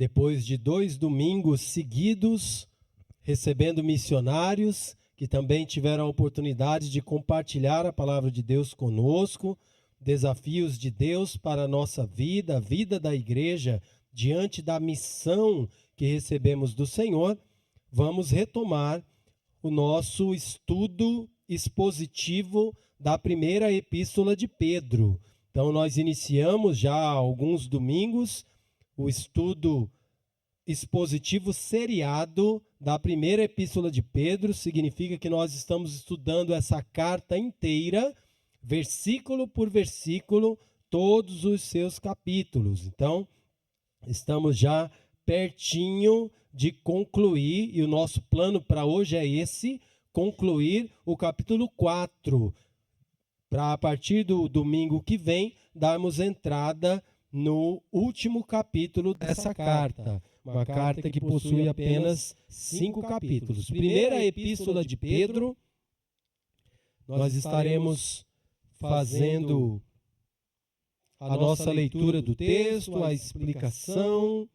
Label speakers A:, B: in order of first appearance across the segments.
A: Depois de 2 domingos seguidos, recebendo missionários que também tiveram a oportunidade de compartilhar a palavra de Deus conosco, desafios de Deus para a nossa vida, a vida da igreja, diante da missão que recebemos do Senhor, vamos retomar o nosso estudo expositivo da primeira epístola de Pedro. Então, nós iniciamos já há alguns domingos o estudo expositivo seriado da primeira epístola de Pedro. Significa que nós estamos estudando essa carta inteira, versículo por versículo, todos os seus capítulos. Então, estamos já pertinho de concluir, e o nosso plano para hoje é esse, concluir o capítulo 4, para a partir do domingo que vem, darmos entrada no último capítulo dessa carta. Uma carta que possui apenas 5 capítulos. Primeira epístola de Pedro, nós estaremos fazendo a nossa leitura do texto, a explicação,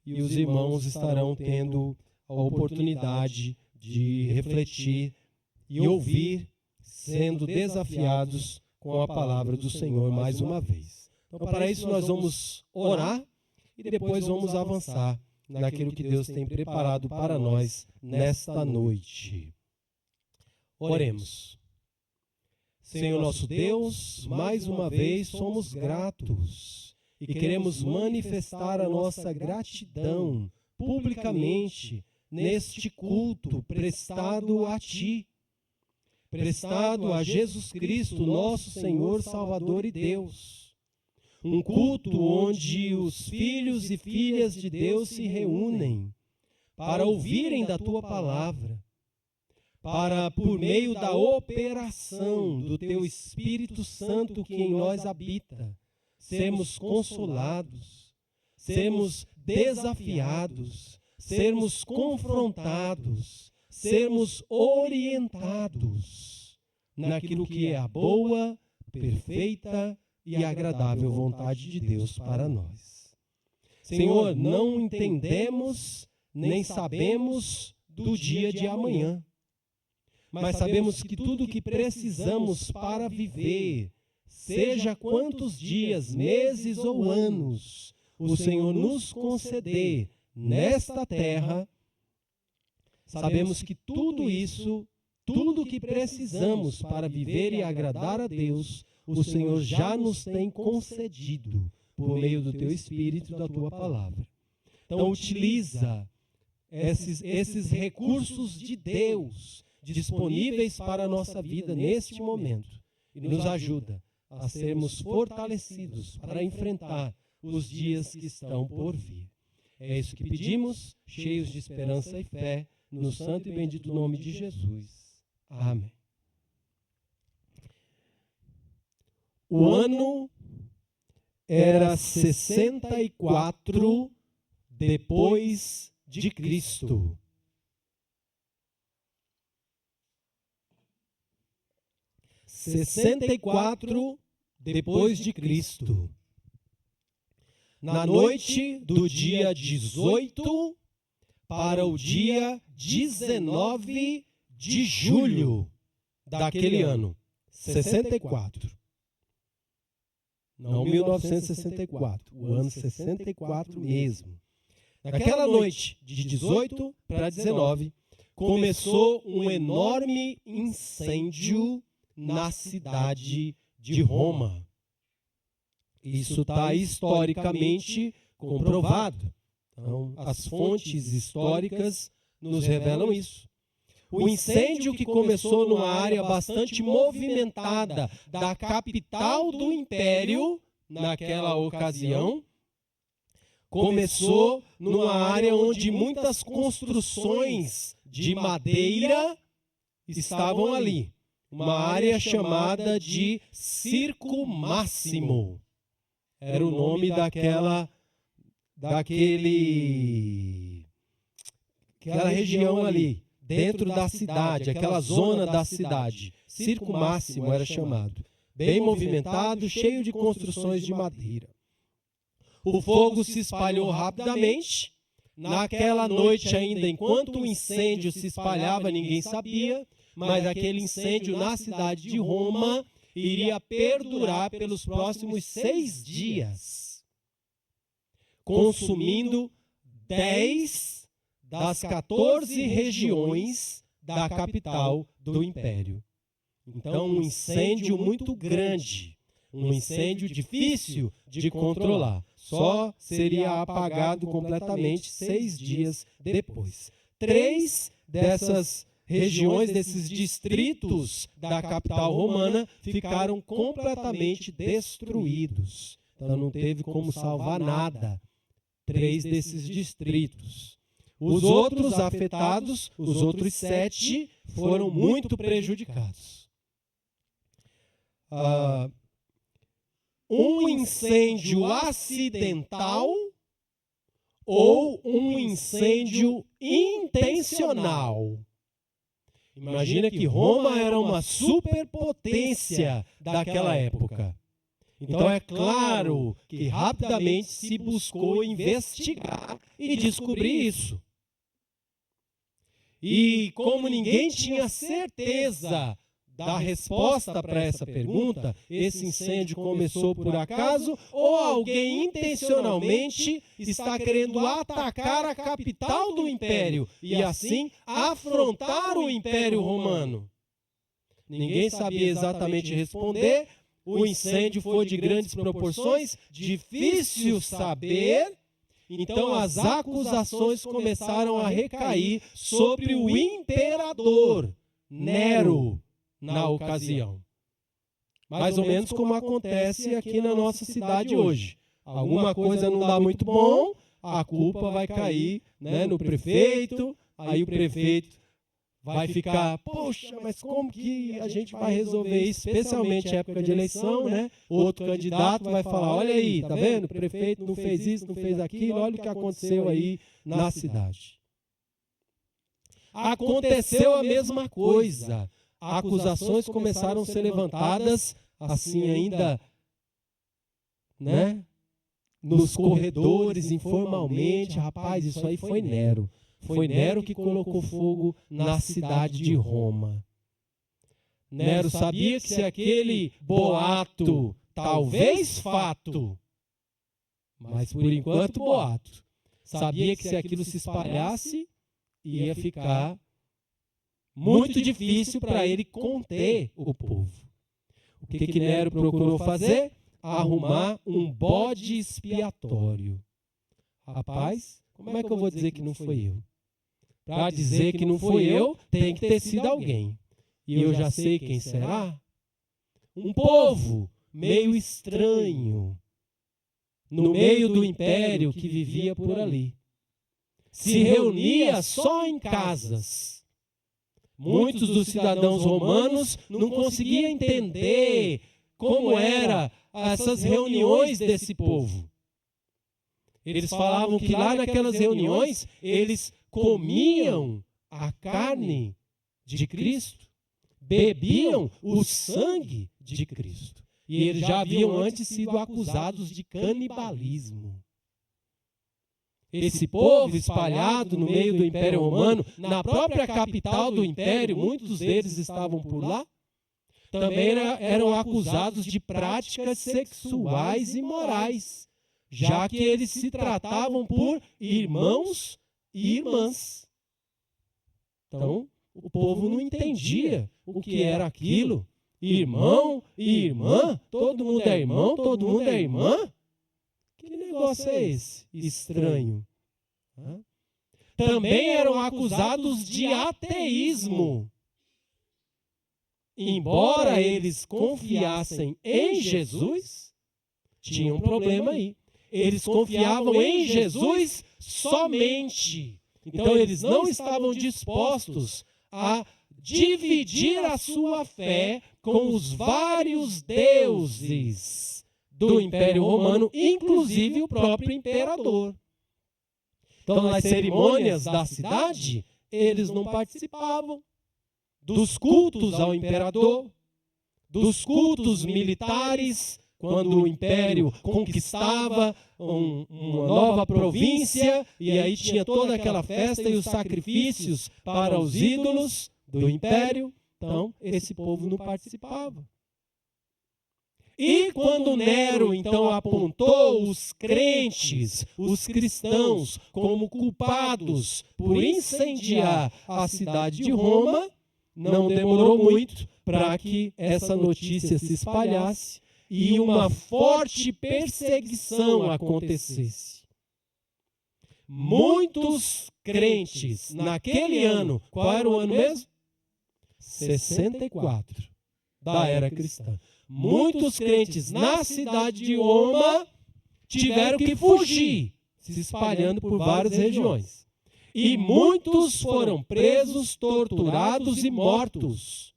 A: e os irmãos estarão tendo a oportunidade de refletir e ouvir, sendo desafiados com a palavra do Senhor mais uma vez. Então, para isso nós vamos orar e depois vamos avançar naquilo que Deus tem preparado para nós nesta noite. Oremos. Senhor nosso Deus, mais uma vez somos gratos e queremos manifestar a nossa gratidão publicamente neste culto prestado a Ti, prestado a Jesus Cristo, nosso Senhor, Salvador e Deus. Um culto onde os filhos e filhas de Deus se reúnem para ouvirem da Tua palavra, para, por meio da operação do Teu Espírito Santo que em nós habita, sermos consolados, sermos desafiados, sermos confrontados, sermos orientados naquilo que é a boa, perfeita e agradável vontade de Deus para nós. Senhor, não entendemos nem sabemos do dia de amanhã, mas sabemos que tudo o que precisamos para viver, seja quantos dias, meses ou anos, o Senhor nos conceder nesta terra, sabemos que tudo isso, tudo o que precisamos para viver e agradar a Deus, o Senhor já nos tem concedido por meio do Teu Espírito e da Tua palavra. Então, utiliza esses recursos de Deus disponíveis para a nossa vida neste momento e nos ajuda a sermos fortalecidos para enfrentar os dias que estão por vir. É isso que pedimos, cheios de esperança e fé, no santo e bendito nome de Jesus. Amém. O ano era 64 depois de Cristo. Depois de Cristo. Na noite do dia 18 para o dia 19 de julho daquele ano, 64. Não 1964, o ano 64 mesmo. Naquela noite, de 18 para 19, começou um enorme incêndio na cidade de Roma. Isso está historicamente comprovado. Então, as fontes históricas nos revelam isso. O incêndio que começou numa área bastante movimentada da capital do império, naquela ocasião, começou numa área onde muitas construções de madeira estavam ali. Uma área chamada de Circo Máximo. Era o nome daquela região ali, dentro da cidade, aquela zona da cidade. Circo Máximo era chamado. Bem movimentado, cheio de construções de madeira. o fogo se espalhou rapidamente. Naquela noite ainda, enquanto o incêndio se espalhava, ninguém sabia, mas aquele incêndio na cidade de Roma iria perdurar pelos próximos 6 dias, consumindo 10 das 14 regiões da capital do império. Então, um incêndio muito grande, um incêndio difícil de controlar. Só seria apagado completamente 6 dias depois. 3 dessas regiões, desses distritos da capital romana, ficaram completamente destruídos. Então, não teve como salvar nada. 3 desses distritos. Os outros afetados, os outros 7, foram muito prejudicados. Um incêndio acidental ou um incêndio intencional? Imagina que Roma era uma superpotência daquela época. Então é claro que rapidamente se buscou investigar e descobrir isso. E como ninguém tinha certeza da resposta para essa pergunta, esse incêndio começou por acaso ou alguém intencionalmente está querendo atacar a capital do império e assim afrontar o Império Romano? Ninguém sabia exatamente responder. O incêndio foi de grandes proporções, difícil saber. Então as acusações começaram a recair sobre o imperador Nero na ocasião. Mais ou menos como acontece aqui na nossa cidade hoje. Alguma coisa não dá muito bom, a culpa vai cair, no prefeito, aí o prefeito vai ficar, poxa, mas como que a gente vai resolver isso? Especialmente em época de eleição, Outro candidato vai falar, olha aí, tá vendo? O prefeito não fez isso, não fez aquilo, olha o que aconteceu aí na cidade. Aconteceu a mesma coisa. Acusações começaram a ser levantadas, assim ainda, nos corredores, informalmente. Rapaz, isso aí foi Nero. Foi Nero que colocou fogo na cidade de Roma. Nero sabia que se aquele boato, talvez fato, mas por enquanto boato, sabia que se aquilo se espalhasse, ia ficar muito difícil para ele conter o povo. O que Nero procurou fazer? Arrumar um bode expiatório. Rapaz, como é que eu vou dizer que não foi eu? Para dizer que não foi eu, tem que ter sido alguém. E eu já sei quem será. Um povo meio estranho, no meio do império que vivia por ali. Se reunia só em casas. Muitos dos cidadãos romanos não conseguiam entender como eram essas reuniões desse povo. Eles falavam que lá naquelas reuniões, eles comiam a carne de Cristo, bebiam o sangue de Cristo. E eles já haviam antes sido acusados de canibalismo. Esse povo espalhado no meio do Império Romano, na própria capital do Império, muitos deles estavam por lá, também eram acusados de práticas sexuais e morais, já que eles se tratavam por irmãos e irmãs. Então, o povo não entendia o que era aquilo. Irmão e irmã? Todo mundo é irmão? Todo mundo é irmã? Que negócio é esse? Estranho. Também eram acusados de ateísmo. Embora eles confiassem em Jesus, tinha um problema aí. Eles confiavam em Jesus somente. Então eles não estavam dispostos a dividir a sua fé com os vários deuses do Império Romano, inclusive o próprio imperador. Então, nas cerimônias da cidade, eles não participavam dos cultos ao imperador, dos cultos militares, quando o império conquistava uma nova província, e aí tinha toda aquela festa e os sacrifícios para os ídolos do império. Então, esse povo não participava. E quando Nero, então, apontou os crentes, os cristãos, como culpados por incendiar a cidade de Roma, não demorou muito para que essa notícia se espalhasse e uma forte perseguição acontecesse. Muitos crentes naquele ano, qual era o ano mesmo? 64 da era cristã. Muitos crentes na cidade de Roma tiveram que fugir, se espalhando por várias regiões. E muitos foram presos, torturados e mortos,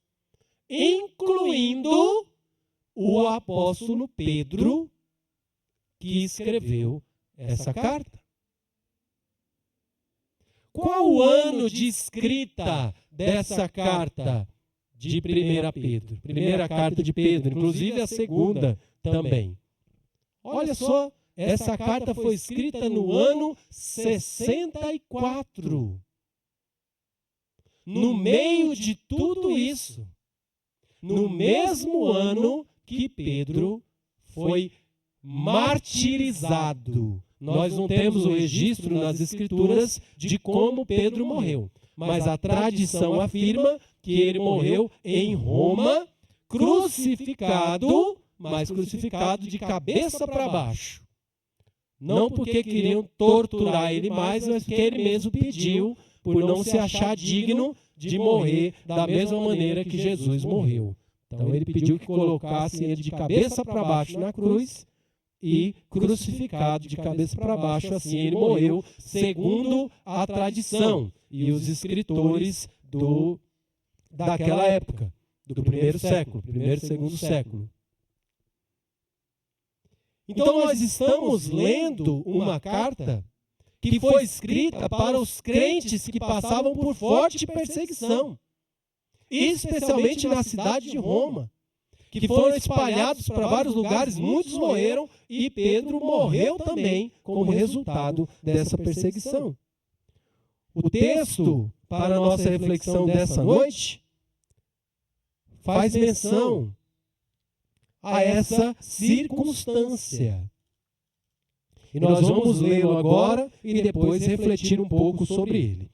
A: incluindo o apóstolo Pedro, que escreveu essa carta. Qual o ano de escrita dessa carta de 1 Pedro? Primeira carta de Pedro, inclusive a segunda também. Olha só, essa carta foi escrita no ano 64. No meio de tudo isso, no mesmo ano que Pedro foi martirizado. Nós não temos o registro nas Escrituras de como Pedro morreu, mas a tradição afirma que ele morreu em Roma, crucificado, mas crucificado de cabeça para baixo. Não porque queriam torturar ele mais, mas porque ele mesmo pediu, por não se achar digno de morrer da mesma maneira que Jesus morreu. Então ele pediu que colocassem ele de cabeça para baixo na cruz e crucificado de cabeça para baixo, assim ele morreu, segundo a tradição e os escritores daquela época, do primeiro século, primeiro e segundo século. Então nós estamos lendo uma carta que foi escrita para os crentes que passavam por forte perseguição, especialmente na cidade de Roma, que foram espalhados para vários lugares, muitos morreram e Pedro morreu também como resultado dessa perseguição. O texto para a nossa reflexão dessa noite faz menção a essa circunstância. E nós vamos lê-lo agora e depois refletir um pouco sobre ele.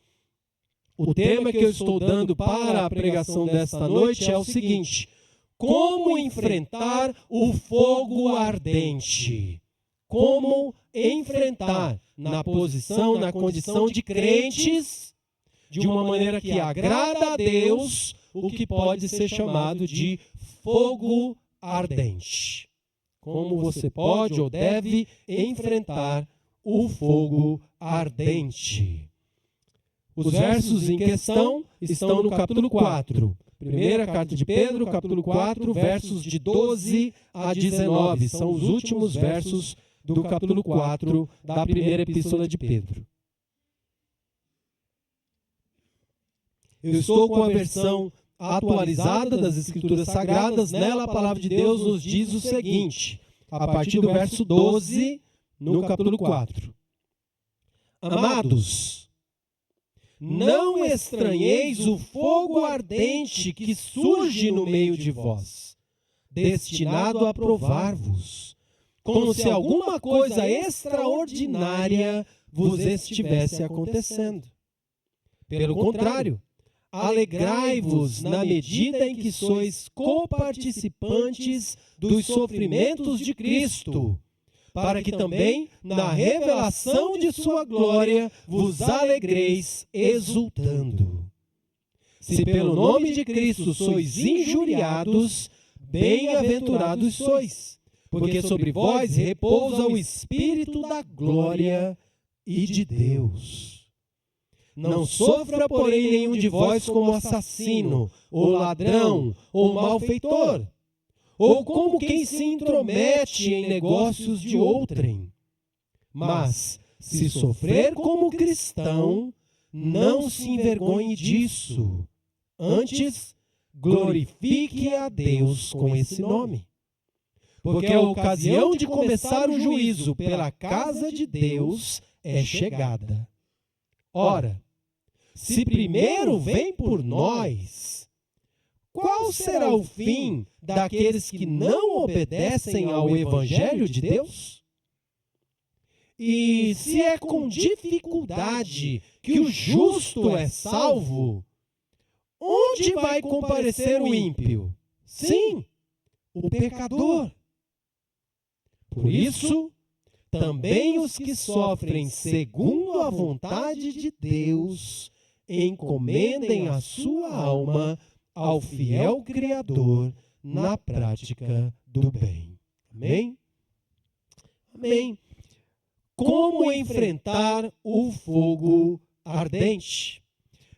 A: O tema que eu estou dando para a pregação desta noite é o seguinte: como enfrentar o fogo ardente? Como enfrentar na posição, na condição de crentes, de uma maneira que agrada a Deus, o que pode ser chamado de fogo ardente. Como você pode ou deve enfrentar o fogo ardente. Os versos em questão estão no capítulo 4. Primeira carta de Pedro, capítulo 4, versos de 12 a 19. São os últimos versos do capítulo 4 da primeira epístola de Pedro. Eu estou com a versão atualizada das Escrituras Sagradas. Nela a palavra de Deus nos diz o seguinte, a partir do verso 12, no capítulo 4. Amados, não estranheis o fogo ardente que surge no meio de vós, destinado a provar-vos, como se alguma coisa extraordinária vos estivesse acontecendo. Pelo contrário, alegrai-vos na medida em que sois coparticipantes dos sofrimentos de Cristo, para que também, na revelação de sua glória, vos alegreis exultando. Se pelo nome de Cristo sois injuriados, bem-aventurados sois, porque sobre vós repousa o Espírito da glória e de Deus. Não sofra, porém, nenhum de vós como assassino, ou ladrão, ou malfeitor, ou como quem se intromete em negócios de outrem. Mas, se sofrer como cristão, não se envergonhe disso. Antes, glorifique a Deus com esse nome. porque a ocasião de começar o juízo pela casa de Deus é chegada. Ora, se primeiro vem por nós, qual será o fim daqueles que não obedecem ao Evangelho de Deus? E se é com dificuldade que o justo é salvo, onde vai comparecer o ímpio? Sim, o pecador. Por isso, também os que sofrem segundo a vontade de Deus encomendem a sua alma ao fiel Criador na prática do bem. Amém? Amém. Como enfrentar o fogo ardente?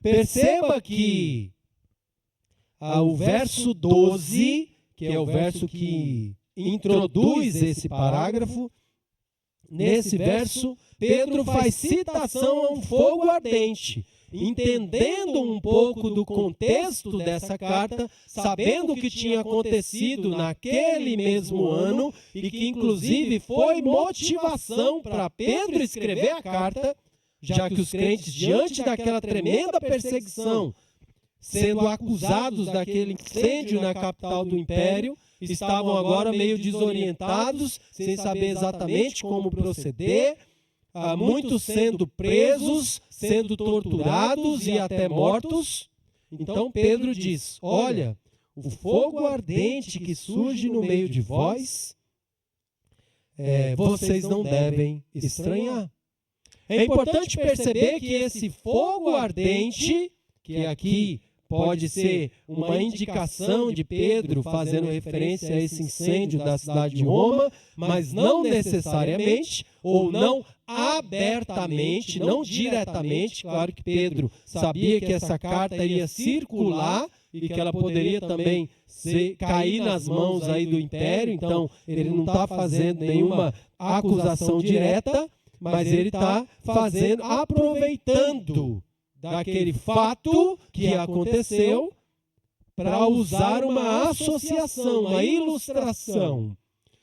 A: Perceba que o verso 12, que é o verso que introduz esse parágrafo, nesse verso, Pedro faz citação a um fogo ardente, entendendo um pouco do contexto dessa carta, sabendo o que tinha acontecido naquele mesmo ano e que inclusive foi motivação para Pedro escrever a carta, já que os crentes, diante daquela tremenda perseguição, sendo acusados daquele incêndio na capital do império, estavam agora meio desorientados, sem saber exatamente como proceder, muitos sendo presos, sendo torturados e até mortos. Então Pedro diz: olha, o fogo ardente que surge no meio de vós, vocês não devem estranhar. É importante perceber que esse fogo ardente, que aqui pode ser uma indicação de Pedro fazendo referência a esse incêndio da cidade de Roma, mas não necessariamente, ou não abertamente, não diretamente. Claro que Pedro sabia que essa carta iria circular e que ela poderia também cair nas mãos aí do império, então ele não está fazendo nenhuma acusação direta, mas ele está aproveitando daquele fato que aconteceu para usar uma associação, uma ilustração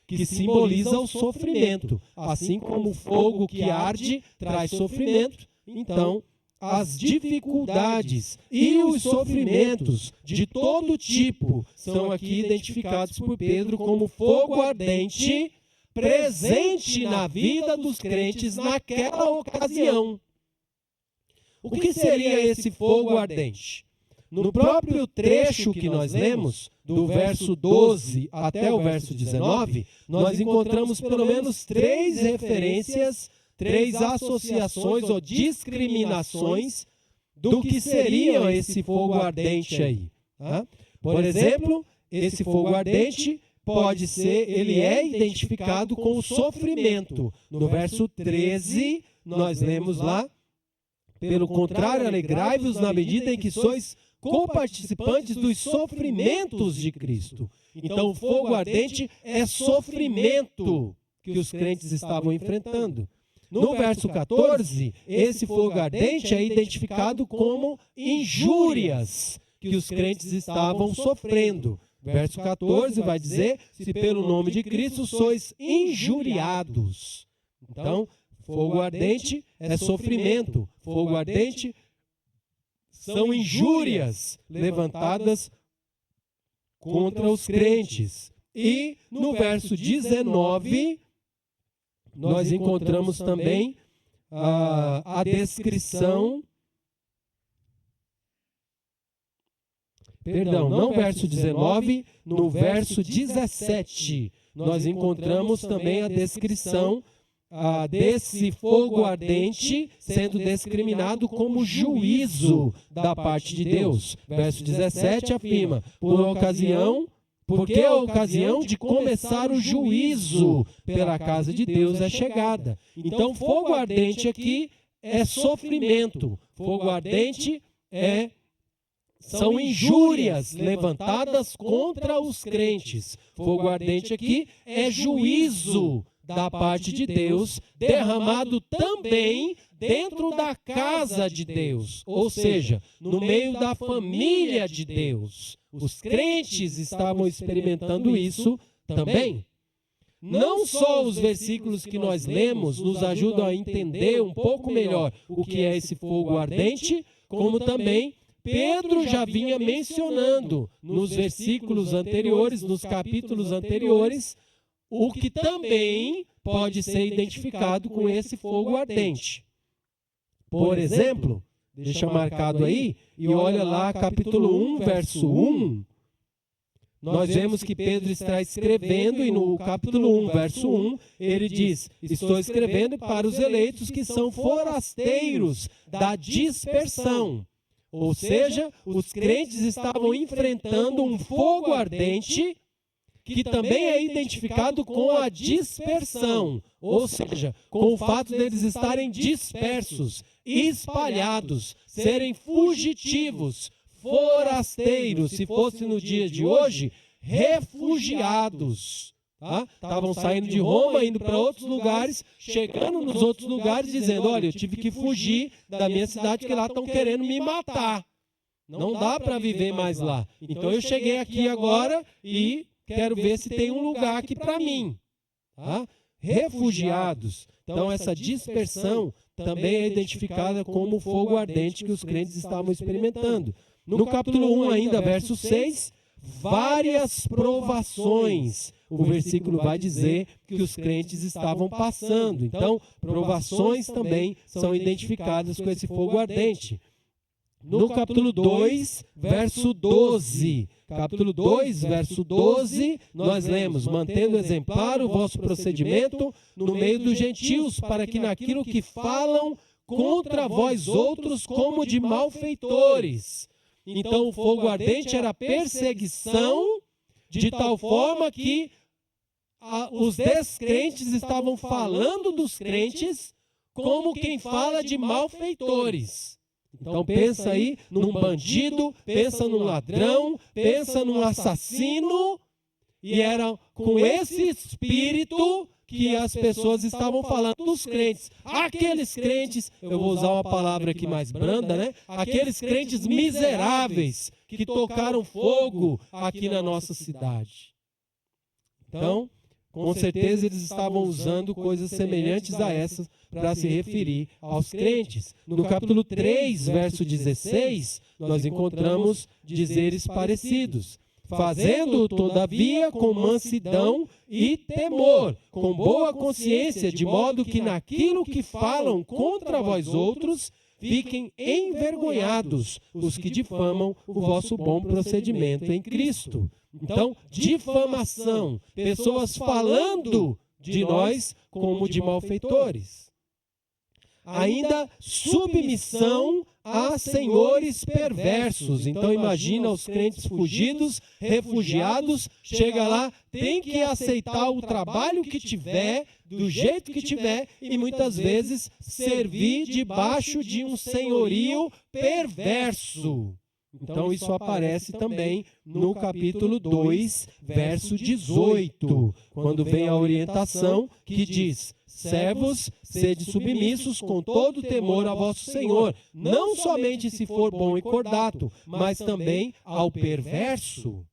A: que simboliza o sofrimento. Assim como o fogo que arde traz sofrimento, então as dificuldades e os sofrimentos de todo tipo são aqui identificados por Pedro como fogo ardente presente na vida dos crentes naquela ocasião. O que seria esse fogo ardente? No próprio trecho que nós lemos, do verso 12 até o verso 19, nós encontramos pelo menos 3 referências, 3 associações ou discriminações do que seria esse fogo ardente aí. Tá? Por exemplo, esse fogo ardente ele é identificado com o sofrimento. No verso 13, nós lemos lá: pelo contrário, alegrai-vos na medida em que sois coparticipantes dos sofrimentos de Cristo. Então, o fogo ardente é sofrimento que os crentes estavam enfrentando. No verso 14, esse fogo ardente é identificado como injúrias que os crentes estavam sofrendo. Verso 14 vai dizer: se pelo nome de Cristo sois injuriados. Então, fogo ardente é sofrimento. Fogo ardente são injúrias levantadas contra os crentes. E no verso 19, nós encontramos também a descrição. Perdão, não verso 19, no verso 17, nós encontramos também a descrição desse fogo ardente sendo discriminado como juízo da parte de Deus. Verso 17 afirma: porque a ocasião de começar o juízo pela casa de Deus é chegada. Então, fogo ardente aqui é sofrimento. Fogo ardente são injúrias levantadas contra os crentes. Fogo ardente aqui é juízo da parte de Deus, derramado também dentro da casa de Deus, ou seja, no meio da família de Deus. Os crentes estavam experimentando isso também. não só os versículos que nós lemos nos ajudam a entender um pouco melhor o que é esse fogo ardente, como também Pedro já vinha mencionando nos versículos anteriores, nos capítulos anteriores, o que também pode ser identificado com esse fogo ardente. Por exemplo, deixa marcado aí, e olha lá, capítulo 1, verso 1, nós vemos que Pedro está escrevendo, e no capítulo 1, verso 1, ele diz: estou escrevendo para os eleitos que são forasteiros da dispersão. Ou seja, os crentes estavam enfrentando um fogo ardente que também é identificado com a dispersão, ou seja, com o fato deles estarem dispersos, espalhados, serem fugitivos, forasteiros, se fosse no dia de hoje, refugiados. Estavam saindo de Roma, indo para outros lugares, chegando nos outros lugares, dizendo: olha, eu tive que fugir da minha cidade, porque lá estão querendo me matar. Não dá para viver mais lá. Então eu cheguei aqui agora e quero ver se tem um lugar aqui para mim. Refugiados. Então essa dispersão também é identificada como o fogo ardente que os crentes estavam experimentando. No capítulo 1 ainda, verso 6, várias provações. O versículo vai dizer que os crentes estavam passando. Então, provações também são identificadas com esse fogo ardente. No capítulo 2, verso 12. Capítulo 2, verso 12, nós lemos: mantendo exemplar o vosso procedimento no meio dos gentios, para que naquilo que falam contra vós outros como de malfeitores. Então, o fogo ardente era perseguição, de tal forma que os descrentes estavam falando dos crentes como quem fala de malfeitores. Então pensa aí num bandido, pensa num ladrão, pensa num assassino, e era com esse espírito que as pessoas estavam falando dos crentes. Aqueles crentes, eu vou usar uma palavra aqui mais branda, né? Aqueles crentes miseráveis que tocaram fogo aqui na nossa cidade. Então, com certeza eles estavam usando coisas semelhantes a essas para se referir aos crentes. No capítulo 3, verso 16, nós encontramos dizeres parecidos: fazendo, todavia, com mansidão e temor, com boa consciência, de modo que naquilo que falam contra vós outros, fiquem envergonhados os que difamam o vosso bom procedimento em Cristo. Então, difamação, pessoas falando de nós como de malfeitores. Ainda submissão a senhores perversos. Então imagina os crentes fugidos, refugiados, chega lá, tem que aceitar o trabalho que tiver, do jeito que tiver, e muitas vezes servir debaixo de um senhorio perverso. Então isso aparece também no capítulo 2, verso 18, quando vem a orientação que diz: servos, sede submissos com todo temor a vosso Senhor, não somente se for bom e cordato, mas também ao perverso.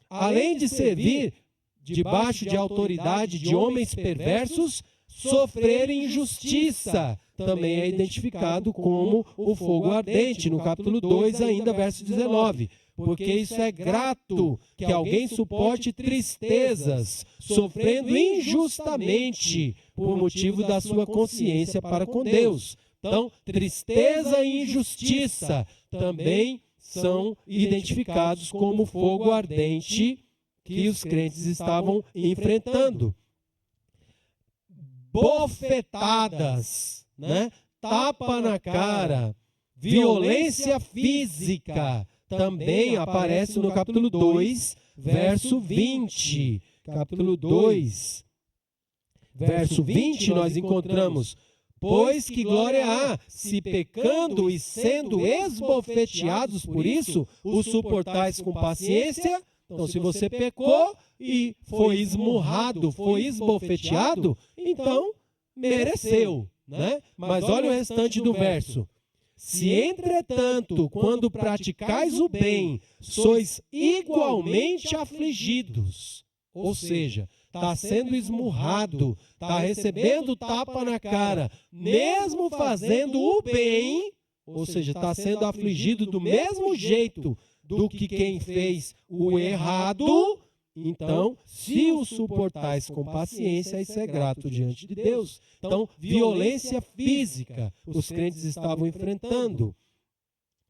A: Além de servir debaixo de autoridade de homens perversos, sofrer injustiça também é identificado como o fogo ardente, no capítulo 2 ainda, verso 19. Porque isso é grato que alguém suporte tristezas, sofrendo injustamente por motivo da sua consciência para com Deus. Então, tristeza e injustiça também são identificados como fogo ardente que os crentes estavam enfrentando. Bofetadas, né? Tapa na cara, violência física, também aparece no capítulo 2, verso 20. Capítulo 2, verso 20, nós encontramos: pois que glória há, se pecando e sendo esbofeteados por isso, o suportais com paciência. Então, se você pecou e foi esmurrado, foi esbofeteado, então mereceu, né? Mas olha o restante do verso: se entretanto, quando praticais o bem, sois igualmente afligidos. Ou seja, está sendo esmurrado, está recebendo tapa na cara, mesmo fazendo o bem, ou seja, está sendo afligido do mesmo jeito do que quem fez o errado, então, se o suportais com paciência, isso é grato diante de Deus. Então, violência física, os crentes estavam enfrentando.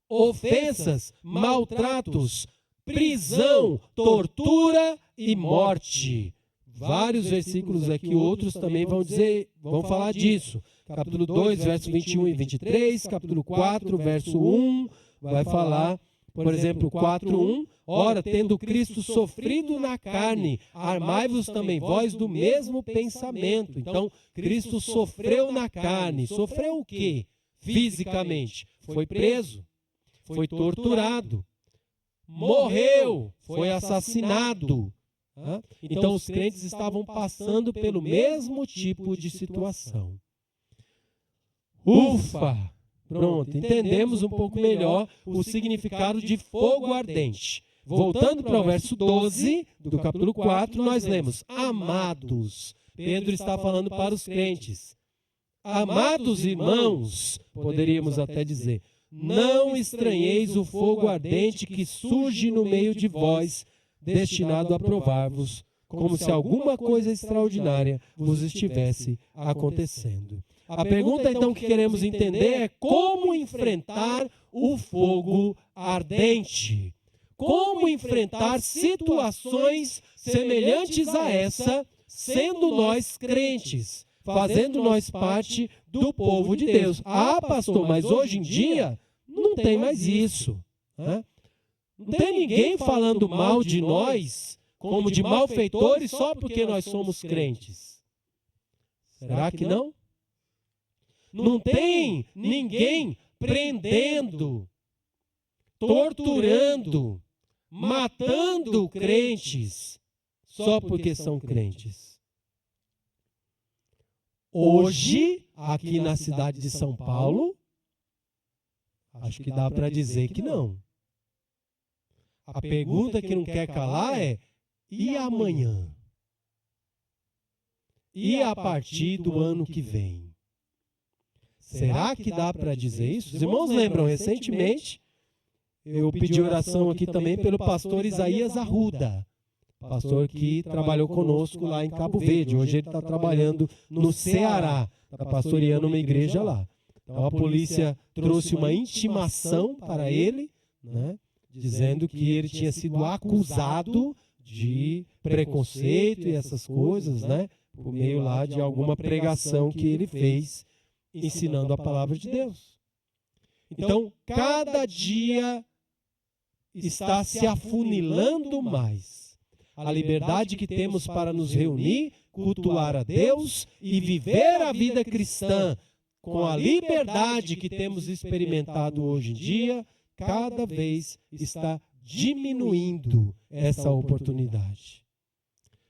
A: Ofensas, maltratos, prisão, tortura e morte. Vários versículos aqui, outros também vão falar disso. Capítulo 2, verso 21 e 23, capítulo 4, verso 1, vai falar, por exemplo, 4:1, ora, tendo Cristo sofrido na carne, armai-vos também vós do mesmo pensamento. Então, Cristo sofreu na carne. Sofreu o quê? Fisicamente. Foi preso, foi torturado, morreu, foi assassinado. Então, os crentes estavam passando pelo mesmo tipo de situação. Ufa! Pronto, entendemos um pouco melhor o significado de fogo ardente. Voltando para o verso 12 do capítulo 4, nós lemos: amados. Pedro está falando para os crentes. Amados irmãos, poderíamos até dizer, não estranheis o fogo ardente que surge no meio de vós, destinado a provar-vos, como se alguma coisa extraordinária vos estivesse acontecendo. A pergunta, então, que queremos entender é como enfrentar o fogo ardente. Como enfrentar situações semelhantes a essa, sendo nós crentes, fazendo nós parte do povo de Deus. Ah, pastor, mas hoje em dia não tem mais isso. Não tem ninguém falando mal de nós, como de malfeitores, só porque nós somos crentes. Será que não? Não tem ninguém prendendo, torturando, matando crentes, só porque são crentes. Hoje, aqui na cidade de São Paulo, acho que dá para dizer que não. A pergunta que não quer calar é: e amanhã? E a partir do ano que vem? Será que dá para dizer isso? Os irmãos lembram, recentemente, eu pedi oração aqui também pelo pastor Isaías Arruda, pastor que trabalhou conosco lá em Cabo Verde. Hoje ele está trabalhando no Ceará, está pastoreando uma igreja lá. Então a polícia trouxe uma intimação para ele, dizendo que ele tinha sido acusado de preconceito e essas coisas, por meio lá de alguma pregação que ele fez, ensinando a palavra de Deus. Então, cada dia está se afunilando mais. A liberdade que temos para nos reunir, cultuar a Deus e viver a vida cristã com a liberdade que temos experimentado hoje em dia, cada vez está diminuindo essa oportunidade.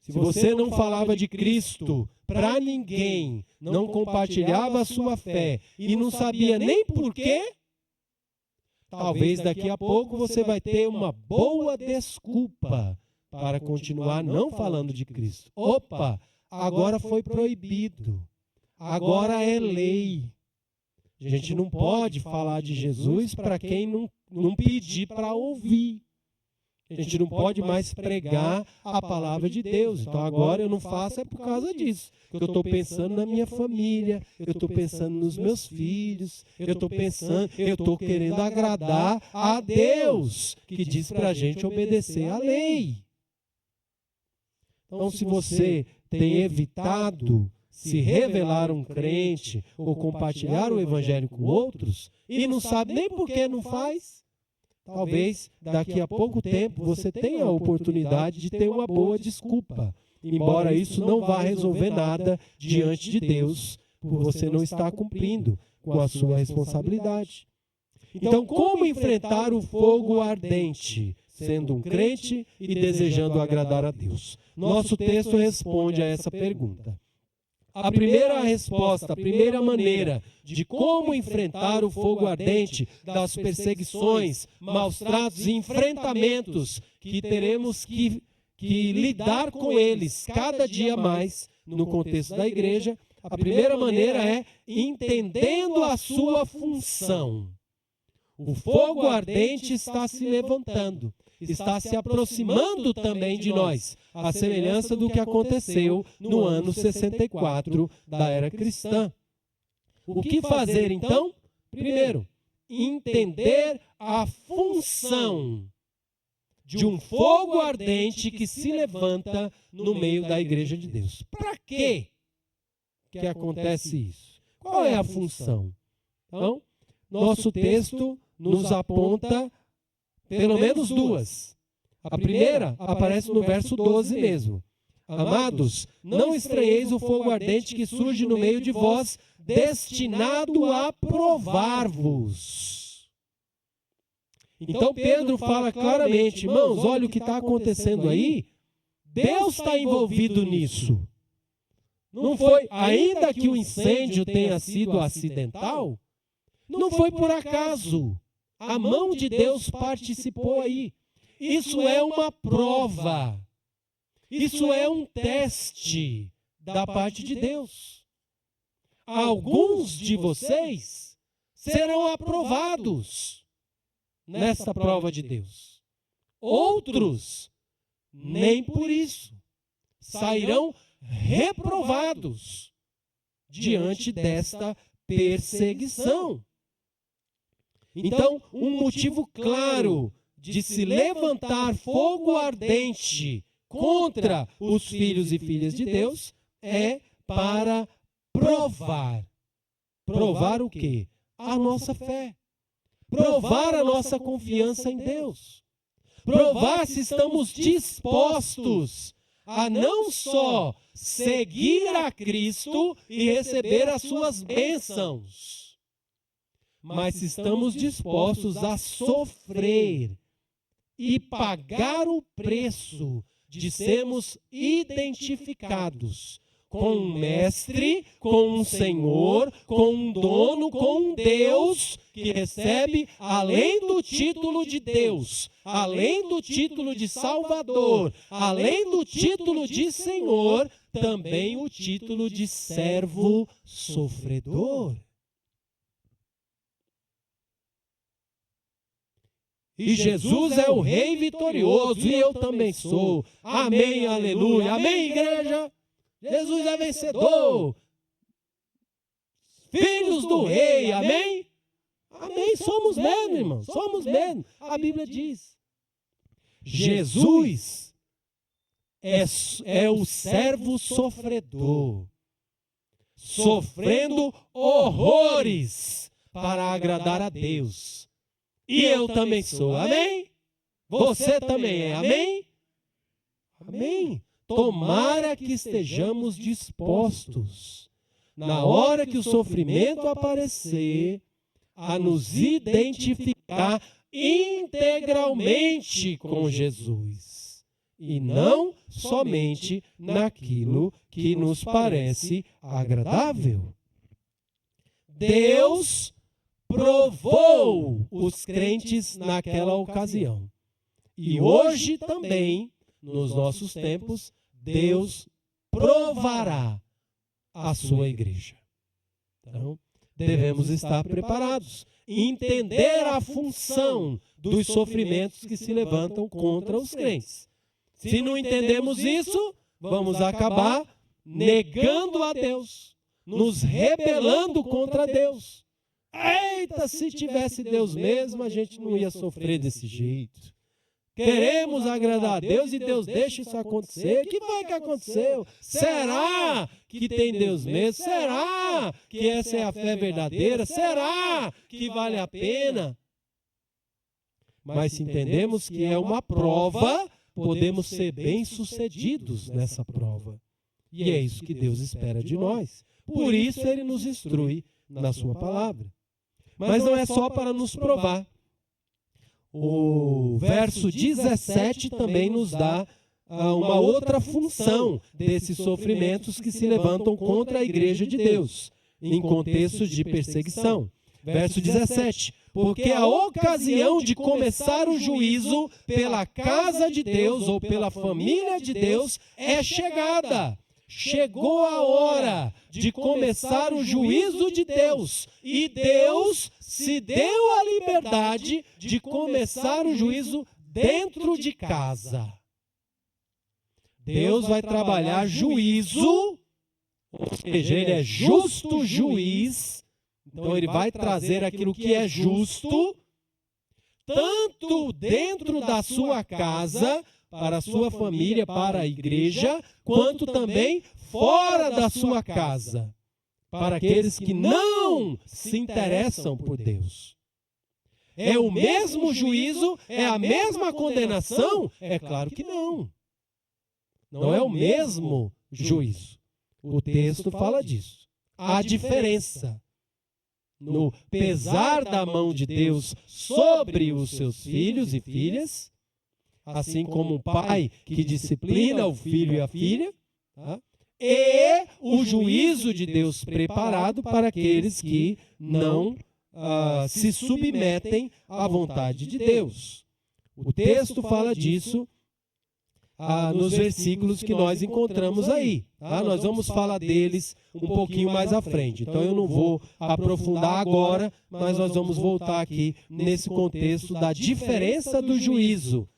A: Se você não falava de Cristo para ninguém, não compartilhava a sua fé e não sabia nem por quê, talvez daqui a pouco você vai ter uma boa desculpa para continuar não falando de Cristo. Opa, agora foi proibido, agora é lei. A gente não pode falar de Jesus para quem não pedir para ouvir. A gente não pode mais pregar a palavra de Deus. Então agora eu não faço é por causa disso. Eu estou pensando na minha família, eu estou pensando nos meus filhos, eu estou querendo agradar a Deus, que diz para a gente obedecer à lei. Então, se você tem evitado se revelar um crente ou compartilhar o evangelho com outros e não sabe nem por que não faz, talvez daqui a pouco tempo você tenha a oportunidade de ter uma boa desculpa, embora isso não vá resolver nada diante de Deus, por você não estar cumprindo com a sua responsabilidade. Então, como enfrentar o fogo ardente, sendo um crente e desejando agradar a Deus? Nosso texto responde a essa pergunta. A primeira resposta, a primeira maneira de como enfrentar o fogo ardente das perseguições, maus tratos e enfrentamentos que teremos que que lidar com eles cada dia mais no contexto da igreja, a primeira maneira é entendendo a sua função. O fogo ardente está se levantando, está se aproximando também de nós, à semelhança do que aconteceu no ano 64 da era cristã. O que fazer então? Primeiro, entender a função de um fogo ardente que se levanta no meio da igreja de Deus. Para quê que acontece isso? Qual é a função? Então, nosso texto nos aponta pelo menos duas. A primeira aparece no verso 12 mesmo. Amados, não estranheis o fogo ardente que surge no meio de vós, destinado a provar-vos. Então Pedro fala claramente, irmãos, olha o que está acontecendo aí. Deus está envolvido nisso. Não foi, ainda que o incêndio tenha sido acidental, não foi por acaso. A mão de Deus participou aí. Isso é uma prova. Isso é um teste da parte de Deus. Alguns de vocês serão aprovados nessa prova de Deus. Outros, nem por isso, sairão reprovados diante desta perseguição. Então, um motivo claro de se levantar fogo ardente contra os filhos e filhas de Deus é para provar. Provar o quê? A nossa fé. Provar a nossa confiança em Deus. Provar se estamos dispostos a não só seguir a Cristo e receber as suas bênçãos, mas se estamos dispostos a sofrer e pagar o preço de sermos identificados com um mestre, com um senhor, com um dono, com um Deus que recebe, além do título de Deus, além do título de Salvador, além do título de Senhor, também o título de servo sofredor. E Jesus é o Rei vitorioso, e eu também sou. Amém, aleluia. Amém, igreja? Jesus é vencedor. Filhos do Rei, amém? Amém, somos mesmo, irmão. Somos mesmo. A Bíblia diz. Jesus é o servo sofredor, sofrendo horrores para agradar a Deus. E eu também sou, amém? Você também é, amém? Amém. Tomara que estejamos dispostos, na hora que o sofrimento aparecer, a nos identificar integralmente com Jesus. E não somente naquilo que nos parece agradável. Deus provou os crentes naquela ocasião. E hoje também, nos nossos tempos, Deus provará a sua igreja. Então, devemos estar preparados, entender a função dos sofrimentos que se levantam contra os crentes. Se não entendemos isso, vamos acabar negando a Deus, nos rebelando contra Deus. Eita, se tivesse Deus mesmo, a gente não ia sofrer desse jeito. Queremos agradar a Deus e Deus deixa isso acontecer. O que foi que aconteceu? Será que tem Deus mesmo? Será que essa é a fé verdadeira? Será que vale a pena? Mas se entendemos que é uma prova, podemos ser bem-sucedidos nessa prova. E é isso que Deus espera de nós. Por isso Ele nos instrui na sua palavra. Mas não é só para nos provar. O verso 17 também nos dá uma outra função desses sofrimentos que se levantam contra a igreja de Deus, em contextos de perseguição. Verso 17. Porque a ocasião de começar o juízo pela casa de Deus ou pela família de Deus é chegada. Chegou a hora de começar o juízo de Deus. E Deus se deu a liberdade de começar o juízo dentro de casa. Deus vai trabalhar juízo, ou seja, Ele é justo juiz. Então Ele vai trazer aquilo que é justo, tanto dentro da sua casa, para a sua família, para a igreja, quanto também fora da sua casa, para aqueles que não se interessam por Deus. É o mesmo juízo? É a mesma condenação? É claro que não. Não é o mesmo juízo. O texto fala disso. Há diferença no pesar da mão de Deus sobre os seus filhos e filhas, assim como um pai que disciplina o filho e a filha, tá? E o juízo de Deus preparado para aqueles que não se submetem à vontade de Deus. O texto fala disso nos versículos que nós encontramos aí. Tá? Nós vamos falar deles um pouquinho mais à frente. Então eu não vou aprofundar agora, mas nós vamos voltar aqui nesse contexto da diferença do juízo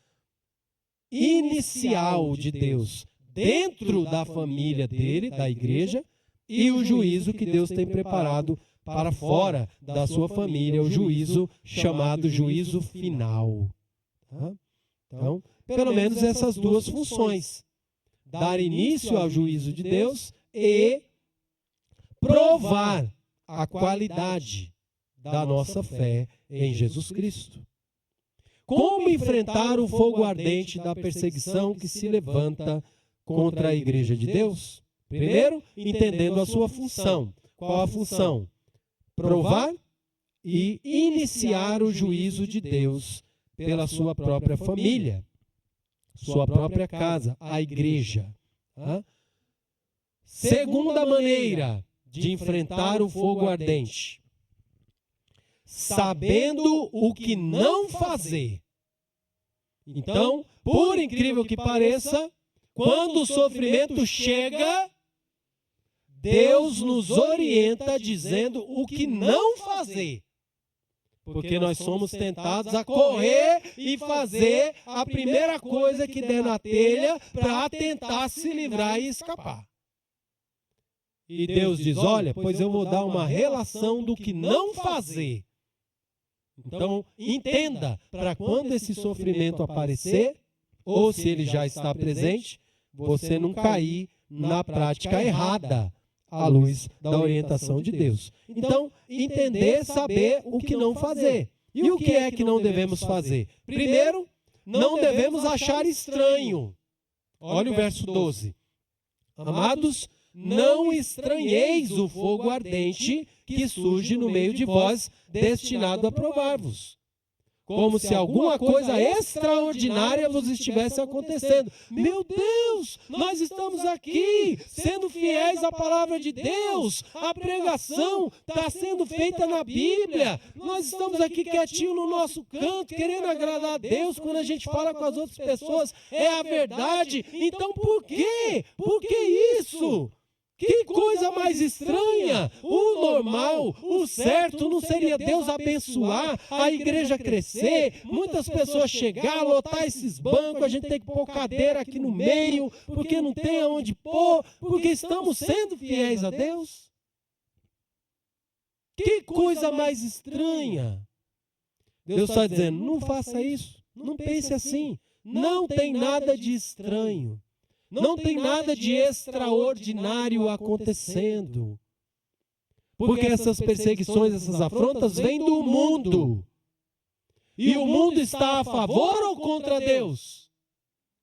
A: inicial de Deus dentro da família dele, da igreja, e o juízo que Deus tem preparado para fora da sua família, o juízo chamado juízo final. Tá? Então, pelo menos essas duas funções: dar início ao juízo de Deus e provar a qualidade da nossa fé em Jesus Cristo. Como enfrentar o fogo ardente da perseguição que se levanta contra a igreja de Deus? Primeiro, entendendo a sua função. Qual a função? Provar e iniciar o juízo de Deus pela sua própria família, sua própria casa, a igreja. Tá? Segunda maneira de enfrentar o fogo ardente: sabendo o que não fazer. Então, por incrível que pareça, quando o sofrimento chega, Deus nos orienta dizendo o que não fazer. Porque nós somos tentados a correr e fazer a primeira coisa que der na telha para tentar se livrar e escapar. E Deus diz: olha, pois eu vou dar uma relação do que não fazer. Então, entenda, para quando esse sofrimento aparecer, ou se ele já está presente, você não cair na prática errada, à luz da orientação de Deus. Então, entender, saber o que não fazer. E o que é que não devemos fazer? Primeiro, não devemos achar estranho. Olha o verso 12. Amados, não estranheis o fogo ardente que surge no meio de vós, destinado a provar-vos, como se alguma coisa extraordinária vos estivesse acontecendo. Meu Deus, nós estamos aqui sendo fiéis à palavra de Deus, a pregação está sendo feita na Bíblia, nós estamos aqui quietinho no nosso canto, querendo agradar a Deus. Quando a gente fala com as outras pessoas, é a verdade. Então por quê? Por que isso? Que coisa mais estranha! O normal, o certo não seria Deus abençoar, a igreja crescer, muitas pessoas chegar, lotar esses bancos, a gente tem que pôr cadeira aqui no meio, porque não tem aonde pôr, porque estamos sendo fiéis a Deus? Que coisa mais estranha! Deus está dizendo: não faça isso, não pense assim, não tem nada de estranho. Não tem nada de extraordinário acontecendo. Porque essas perseguições, essas afrontas vêm do mundo. E o mundo está a favor ou contra Deus?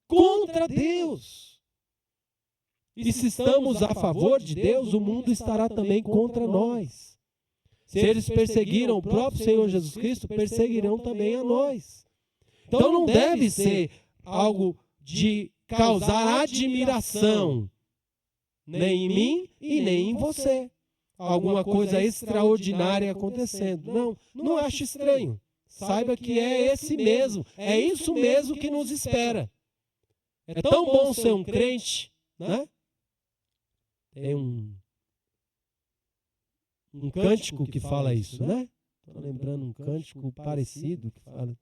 A: Contra Deus. E se estamos a favor de Deus, o mundo estará também contra nós. Se eles perseguiram o próprio Senhor Jesus Cristo, perseguirão também a nós. Então não deve ser algo de causar admiração, nem em mim e nem em você. alguma coisa extraordinária acontecendo. Não, não ache estranho. Saiba que é esse mesmo, é isso mesmo que nos espera. É tão bom ser um crente, né? Tem um cântico que fala isso, né? Estou lembrando um cântico parecido que fala.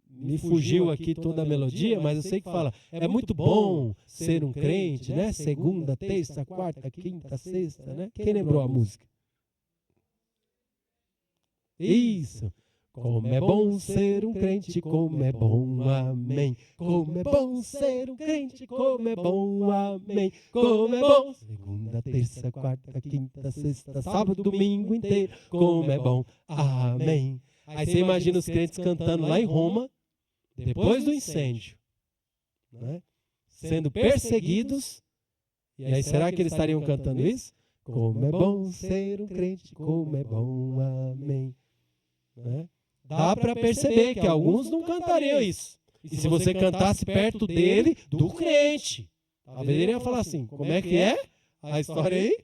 A: Me fugiu aqui toda a melodia, mas eu sei que fala, é muito bom ser um crente, né? Segunda, terça, quarta, quinta, sexta, né? Quem lembrou a música? Isso. Como é bom ser um crente, como é bom, amém. Como é bom ser um crente, como é bom, amém. Como é bom. Segunda, terça, quarta, quinta, sexta, sábado, domingo inteiro, como é bom, amém. Aí você imagina os crentes cantando lá em Roma, depois do incêndio, né? Sendo perseguidos. E aí será que eles estariam cantando isso? Como é bom ser um crente, como é bom, amém. Né? Dá para perceber que alguns não cantariam isso. E se você cantasse perto dele, do crente, talvez ele ia falar assim, como é que é a história aí?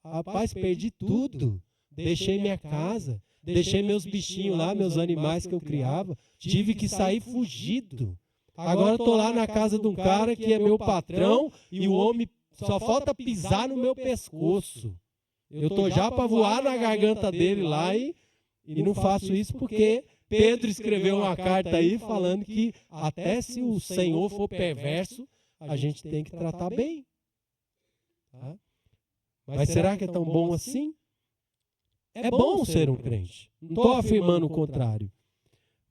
A: Rapaz, perdi tudo, deixei minha casa, deixei meus bichinhos lá, meus animais que eu criava, tive que sair fugido. Agora estou lá na casa de um cara que é meu patrão e o homem só falta pisar no meu pescoço. Eu estou já para voar na garganta dele lá e não faço isso porque Pedro escreveu uma carta aí falando que até se o Senhor for perverso, a gente tem que tratar bem. Tá? Mas será que é tão bom assim? É bom ser um crente. Não estou afirmando o contrário.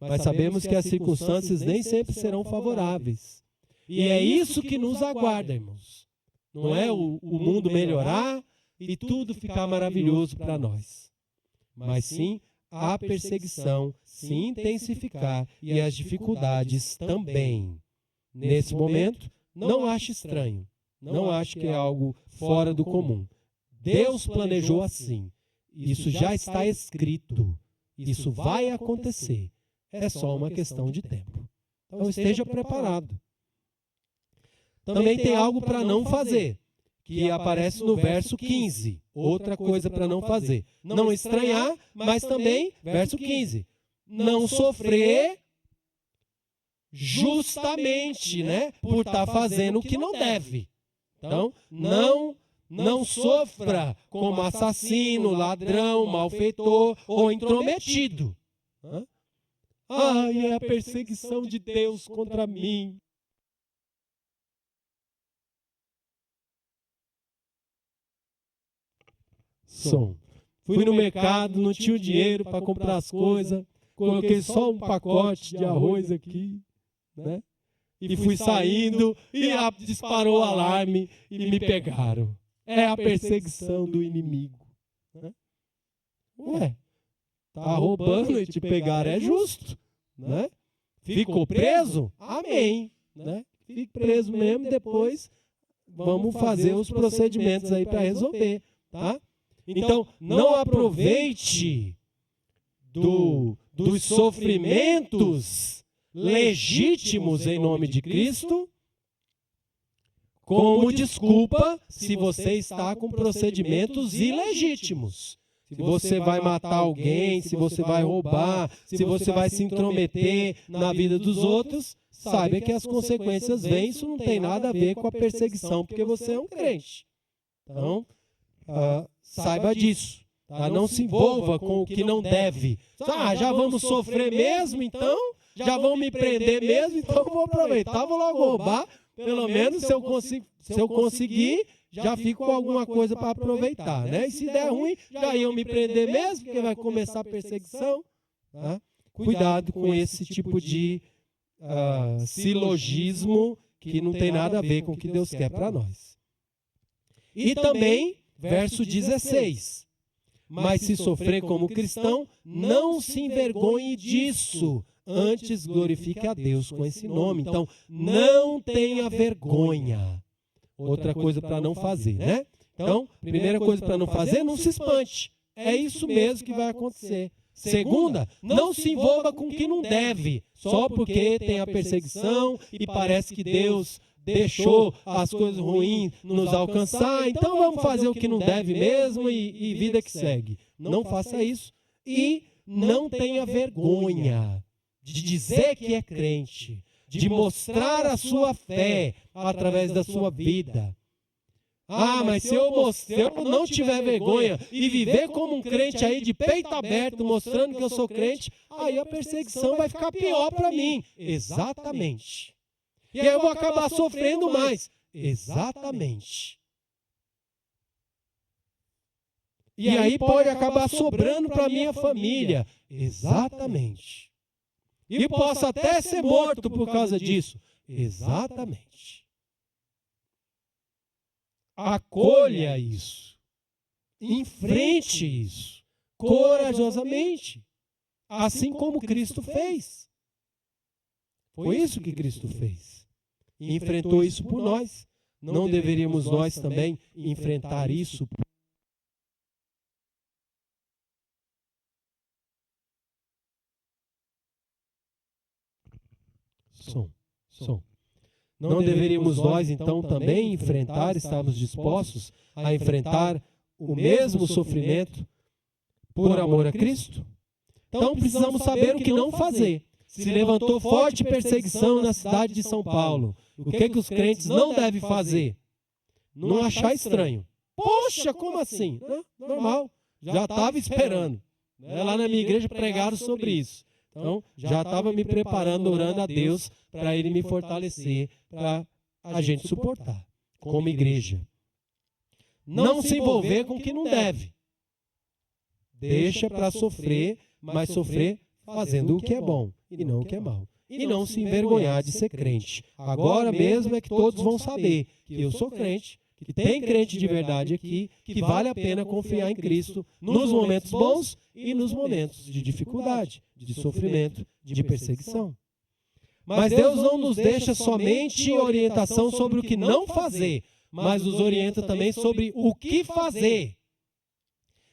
A: Mas sabemos que as circunstâncias nem sempre serão favoráveis. E é isso que nos aguarda, irmãos. Não é o mundo melhorar e tudo ficar maravilhoso para nós. Mas sim a perseguição se intensificar e as dificuldades também. Nesse momento, não ache estranho. Não ache que é algo fora do comum. Deus planejou assim. Isso já está escrito. Isso vai acontecer. É só uma questão de tempo. Então esteja preparado. Também tem algo para não fazer, que aparece no verso 15. Outra coisa para não fazer. Não estranhar, mas também, verso 15, não sofrer justamente, né, por estar fazendo o que não deve. Então, não sofra como assassino, ladrão, malfeitor ou intrometido. Ai, é a perseguição de Deus contra mim. Som. Fui no mercado, não tinha o dinheiro para comprar as coisas, coloquei só um pacote de arroz aqui, né? E fui saindo e disparou o alarme e me pegaram. É a perseguição do inimigo. Né? Ué, tá roubando e te pegaram, é justo. Né? Ficou preso? Amém. Né? Fique preso mesmo, depois vamos fazer os procedimentos aí para resolver. Tá? Então, não aproveite dos sofrimentos legítimos em nome de Cristo como desculpa se você está com procedimentos ilegítimos. Se você vai matar alguém, se você vai roubar, se você vai se intrometer na vida dos outros, saiba que as consequências vêm, isso não tem nada a ver com a perseguição, porque você é um crente. Então, saiba disso. Tá? Não se envolva com o que não deve. Já vamos sofrer mesmo, então? Já vão me prender mesmo? Então eu vou aproveitar, vou logo roubar. Pelo menos se eu conseguir, já fico com alguma coisa para aproveitar. Né? E se der ruim, já iam me prender mesmo, porque vai começar a perseguição. Tá? Cuidado com esse tipo de silogismo que não tem nada a ver com o que Deus quer para nós. E também, verso 16. Mas se sofrer como cristão, não se envergonhe disso. Antes glorifique a Deus com esse nome. Então, não tenha vergonha. Outra coisa para não fazer, né? Então, primeira coisa para não fazer, não se espante. É isso mesmo que vai acontecer. Segunda, não se envolva com o que não deve, só porque tem a perseguição e parece que Deus deixou as coisas ruins nos alcançar, então vamos fazer o que não deve mesmo e vida que segue. Não faça isso e não tenha vergonha de dizer que é crente, de mostrar a sua fé através da sua vida. Mas se eu não tiver vergonha e viver como um crente aí de peito aberto, mostrando que eu sou crente, aí a perseguição vai ficar pior para mim. Exatamente. E aí eu vou acabar sofrendo mais. Exatamente. E aí pode acabar sobrando para minha família. Exatamente. E posso até ser morto por causa disso. Exatamente. Acolha isso. Enfrente isso. Corajosamente. Assim como Cristo fez. Foi isso que Cristo fez. Enfrentou isso por nós. Não deveríamos nós também enfrentar isso? Som. Não deveríamos nós, então, também enfrentar, estarmos dispostos a enfrentar o mesmo sofrimento por amor a Cristo? Então, precisamos saber o que não fazer. Se levantou forte perseguição na cidade de São Paulo. O que os crentes não devem fazer? Não achar estranho. Poxa, como assim? Normal. Já estava esperando. Lá na minha igreja pregaram sobre isso. Então, já estava me preparando, orando a Deus para Ele me fortalecer, para a gente suportar, como igreja. Não se envolver com o que não deve. Deixa para sofrer, mas sofrer fazendo o que é bom e não o que é mal. E não se envergonhar de ser crente. Agora mesmo é que todos vão saber que eu sou crente, que tem crente de verdade aqui, que vale a pena confiar em Cristo nos momentos bons e nos momentos de dificuldade, de sofrimento, de perseguição. Mas Deus não nos deixa somente orientação sobre o que não fazer, mas nos orienta também sobre o que fazer.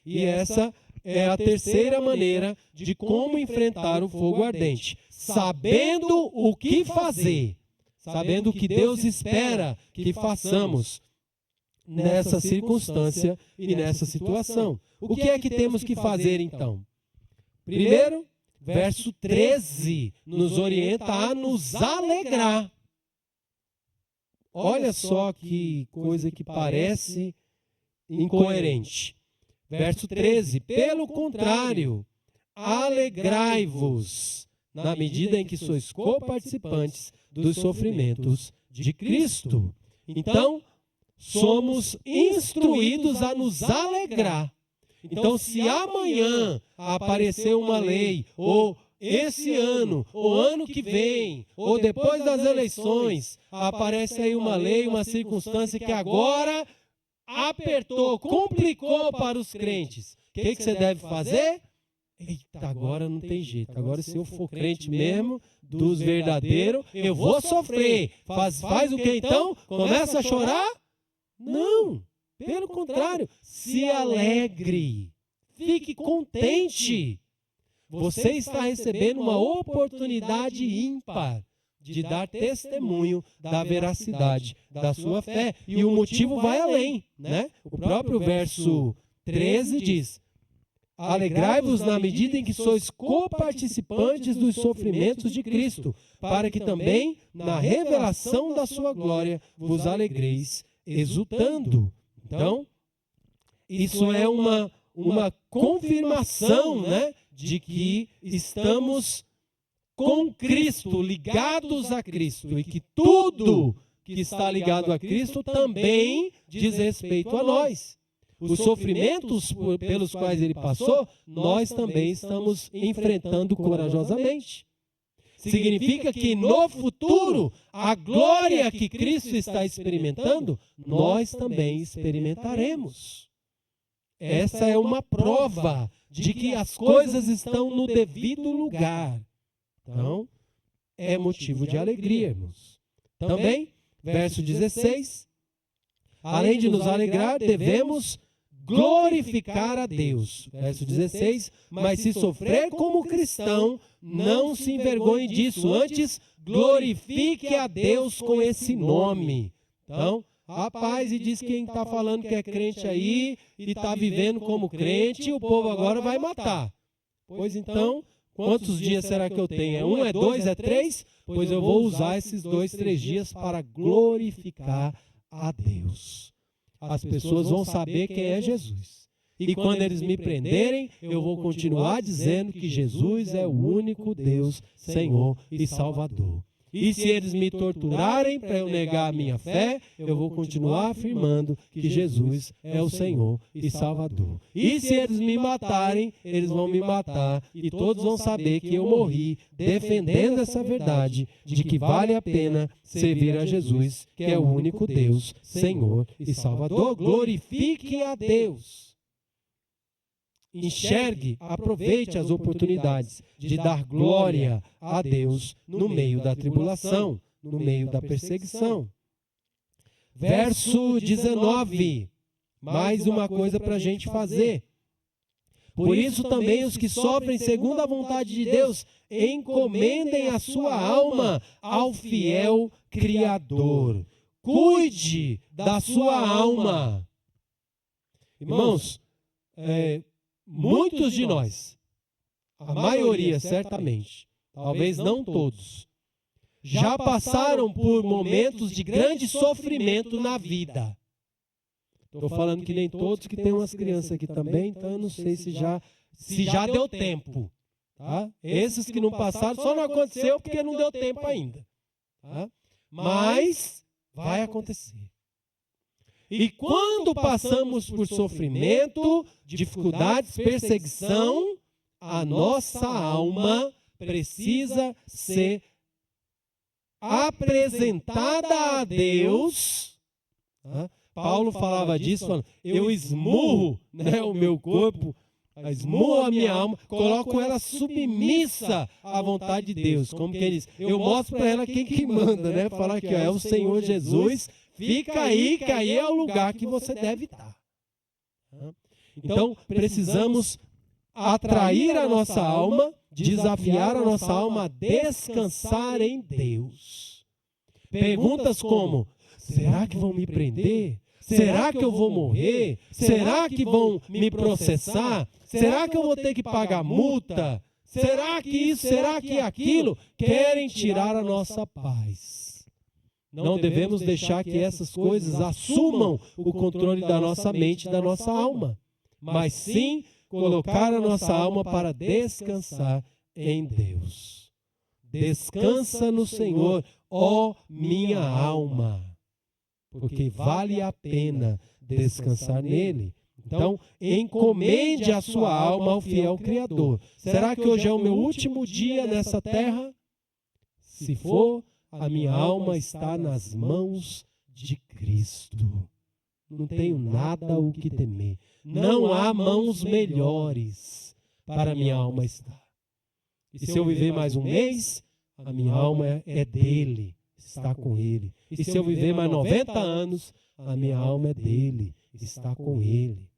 A: E essa é a terceira maneira de como enfrentar o fogo ardente. Sabendo o que fazer, sabendo o que Deus espera que façamos nessa circunstância e nessa situação. O que é que temos que fazer então? Primeiro, verso 13 nos orienta a nos alegrar. Olha só que coisa que parece incoerente. Verso 13, pelo contrário, alegrai-vos na medida em que sois coparticipantes dos sofrimentos de Cristo. Então, somos instruídos a nos alegrar. Então, se amanhã aparecer uma lei, ou esse ano, ou ano que vem, ou depois das eleições, aparece aí uma lei, uma circunstância que agora apertou, complicou para os crentes. O que você deve fazer? Eita, agora não tem jeito. Agora, se eu for crente mesmo, dos verdadeiros, eu vou sofrer. Faz o que então? Começa a chorar? Não, pelo contrário, se alegre, fique contente. Você está recebendo uma oportunidade ímpar de dar testemunho da veracidade da sua fé. E o motivo vai além, né? O próprio verso 13 diz: alegrai-vos na medida em que sois coparticipantes dos sofrimentos de Cristo, para que também, na revelação da sua glória, vos alegreis exultando. Então, isso é uma confirmação, né, de que estamos com Cristo, ligados a Cristo, e que tudo que está ligado a Cristo também diz respeito a nós. Os sofrimentos pelos quais ele passou, nós também estamos enfrentando corajosamente. Significa que no futuro, a glória que Cristo está experimentando, nós também experimentaremos. Essa é uma prova de que as coisas estão no devido lugar. Então, é motivo de alegria, irmãos. Também, verso 16, além de nos alegrar, devemos glorificar a Deus. Verso 16, mas se sofrer como cristão, não se envergonhe disso, antes glorifique a Deus com esse nome. Então, rapaz, e diz quem está falando que é crente aí e está vivendo como crente, o povo agora vai matar. Pois então, quantos dias será que eu tenho? É 1, é 2, é 3? Pois eu vou usar esses 2, 3 dias para glorificar a Deus. As pessoas vão saber quem é Jesus. E quando eles me prenderem, eu vou continuar dizendo que Jesus é o único Deus, Senhor e Salvador. E se eles me torturarem para eu negar a minha fé, eu vou continuar afirmando que Jesus é o Senhor e Salvador. E se eles me matarem, eles vão me matar e todos vão saber que eu morri defendendo essa verdade de que vale a pena servir a Jesus, que é o único Deus, Senhor e Salvador. Glorifique a Deus. Enxergue, aproveite as oportunidades de dar glória a Deus no meio da tribulação, no meio da perseguição. Verso 19, mais uma coisa para a gente fazer. Por isso também os que sofrem segundo a vontade de Deus, encomendem a sua alma ao fiel Criador. Cuide da sua alma. Irmãos, muitos de nós, a maioria certamente, talvez não todos, já passaram por momentos de grande sofrimento na vida. Estou falando que nem todos, que tem umas crianças aqui também, então eu não sei se já deu tempo. Tá? Esses que não passaram, só não aconteceu porque não deu tempo ainda. Tá? Mas vai acontecer. E quando passamos por sofrimento, dificuldades, perseguição, a nossa alma precisa ser apresentada a Deus. Paulo falava disso, falando, eu esmurro, o meu corpo, esmurro a minha alma, coloco ela submissa à vontade de Deus. Como que ele diz? Eu mostro para ela quem que manda, falar que é o Senhor Jesus. Fica aí, que aí é o lugar que você deve estar. Então, precisamos atrair a nossa alma, desafiar a nossa alma a descansar em Deus. Perguntas como, será que vão me prender? Será que eu vou morrer? Será que vão me processar? Será que eu vou ter que pagar multa? Será que isso? Será que aquilo? Querem tirar a nossa paz. Não devemos deixar que essas coisas assumam o controle da nossa mente e da nossa alma, mas sim colocar a nossa alma para descansar em Deus. Descansa no Senhor, ó minha alma, porque vale a pena descansar nele. Então, encomende a sua alma ao fiel Criador. Será que hoje é o meu último dia nessa terra? Se for, a minha alma está nas mãos de Cristo. Não tenho nada o que temer. Não há mãos melhores para a minha alma estar. E se eu viver mais um mês, a minha alma é dele, está com ele. E se eu viver mais 90 anos, a minha alma é dele, está com ele.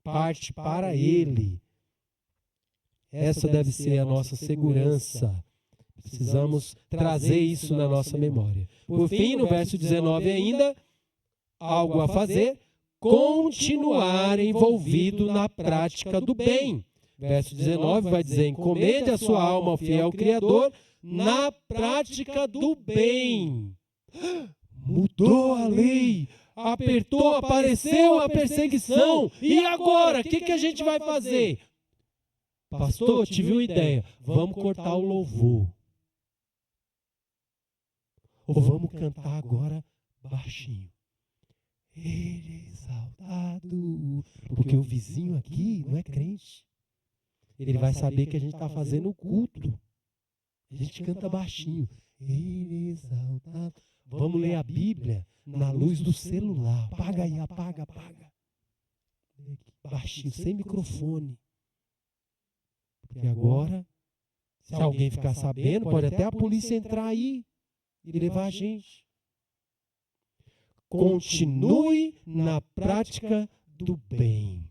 A: Parte para ele. Essa deve ser a nossa segurança. Precisamos trazer isso na nossa memória. Por fim, no verso 19 ainda, algo a fazer, continuar envolvido na prática do bem. Verso 19 vai dizer, encomende a sua alma ao fiel Criador na prática do bem. Mudou a lei, apertou, apareceu a perseguição. E agora, o que a gente vai fazer? Pastor, tive uma ideia, vamos cortar o louvor. Ou vamos cantar agora baixinho. Ele é exaltado. Porque o vizinho aqui não é crente. Ele vai saber que a gente está fazendo o culto. A gente canta baixinho. Ele é exaltado. Vamos ler a Bíblia na luz do celular. Apaga aí, apaga. Baixinho, sem microfone. Porque agora, se alguém ficar sabendo, pode até a polícia entrar aí e levar a gente. Continue na prática do bem.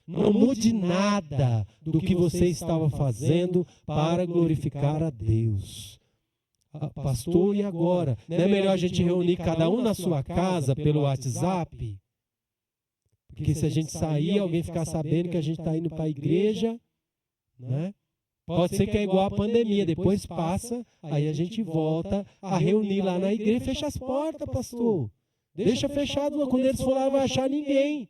A: Não mude nada do que você estava fazendo para glorificar a Deus. Pastor, e agora? Não é melhor a gente reunir cada um na sua casa pelo WhatsApp? Porque se a gente sair, alguém ficar sabendo que a gente está indo para a igreja, né? Pode ser que é igual a pandemia, depois passa, aí a gente volta a reunir lá na igreja. Fecha as portas, pastor. Deixa fechado, quando eles for lá não vai achar ninguém.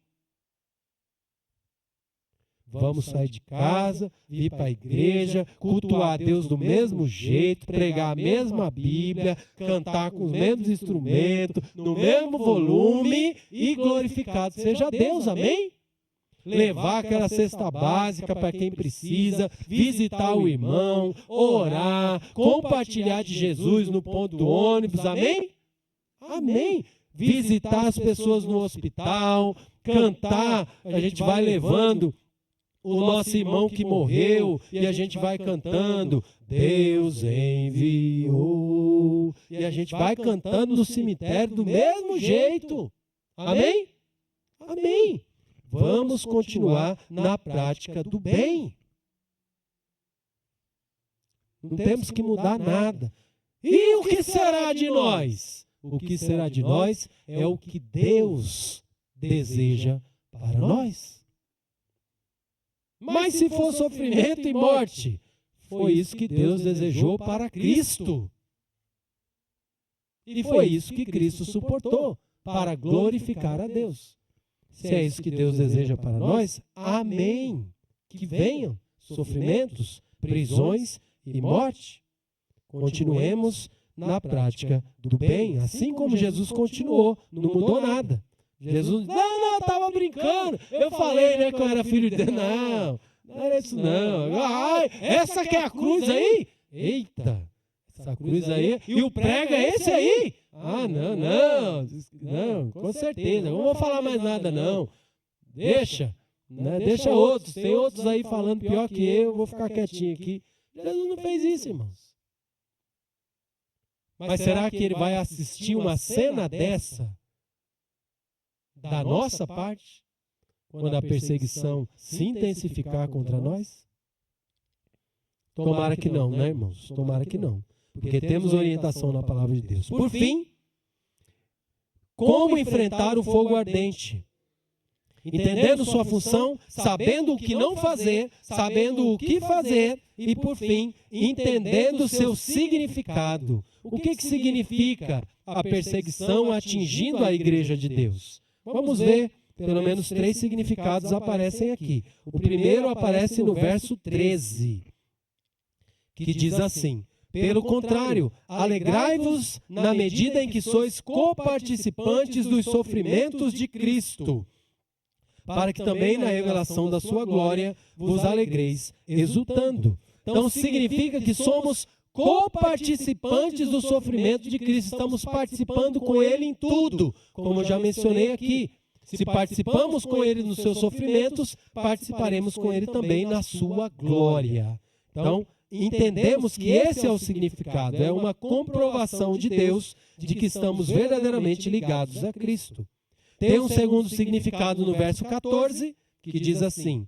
A: Vamos sair de casa, vir para a igreja, cultuar a Deus do mesmo jeito, pregar a mesma Bíblia, cantar com os mesmos instrumentos, no mesmo volume e glorificado seja Deus, amém? Levar aquela cesta básica para quem precisa, visitar o irmão, orar, compartilhar de Jesus no ponto do ônibus, amém? Amém. Visitar as pessoas no hospital, cantar, a gente vai levando o nosso irmão que morreu, e a gente vai cantando, Deus enviou, e a gente vai cantando no cemitério do mesmo jeito, amém? Amém. Vamos continuar na prática do bem. Não temos que mudar nada. E o que será de nós? O que será de nós é o que Deus deseja para nós. Mas se for sofrimento e morte, foi isso que Deus desejou para Cristo. E foi isso que Cristo suportou, para glorificar a Deus. Se é isso que Deus deseja para nós, amém. Que venham sofrimentos, prisões e morte. Continuemos na prática do bem, assim como Jesus continuou, não mudou nada. Jesus, não, estava brincando. Eu falei, né, que eu era filho de Deus. Não era isso não. Ai, essa que é a cruz aí? Eita, essa cruz aí. E o prego é esse aí? Ah, não, com certeza. Eu não vou falar mais nada, não. Deixa, né? Deixa outros. Tem outros aí falando pior que eu vou ficar quietinho aqui. Jesus não fez isso, irmãos. Mas será que ele vai assistir uma cena dessa da nossa parte, quando a perseguição se intensificar contra nós? Tomara que não, né, irmãos? Tomara que não. Porque temos orientação na palavra de Deus. Por fim, como enfrentar o fogo ardente? Entendendo sua função, sabendo o que não fazer, sabendo o que fazer e, por fim, entendendo seu significado. O que significa a perseguição atingindo a igreja de Deus? Vamos ver, pelo menos 3 significados aparecem aqui. O primeiro aparece no verso 13, que diz assim: pelo contrário, alegrai-vos na medida em que sois coparticipantes dos sofrimentos de Cristo, para que também na revelação da sua glória vos alegreis, exultando. Então significa que somos coparticipantes do sofrimento de Cristo, estamos participando com Ele em tudo, como eu já mencionei aqui. Se participamos com Ele nos seus sofrimentos, participaremos com Ele também na sua glória. Então, entendemos que esse é o significado, é uma comprovação de Deus de que estamos verdadeiramente ligados a Cristo. Tem um segundo significado no verso 14, que diz assim: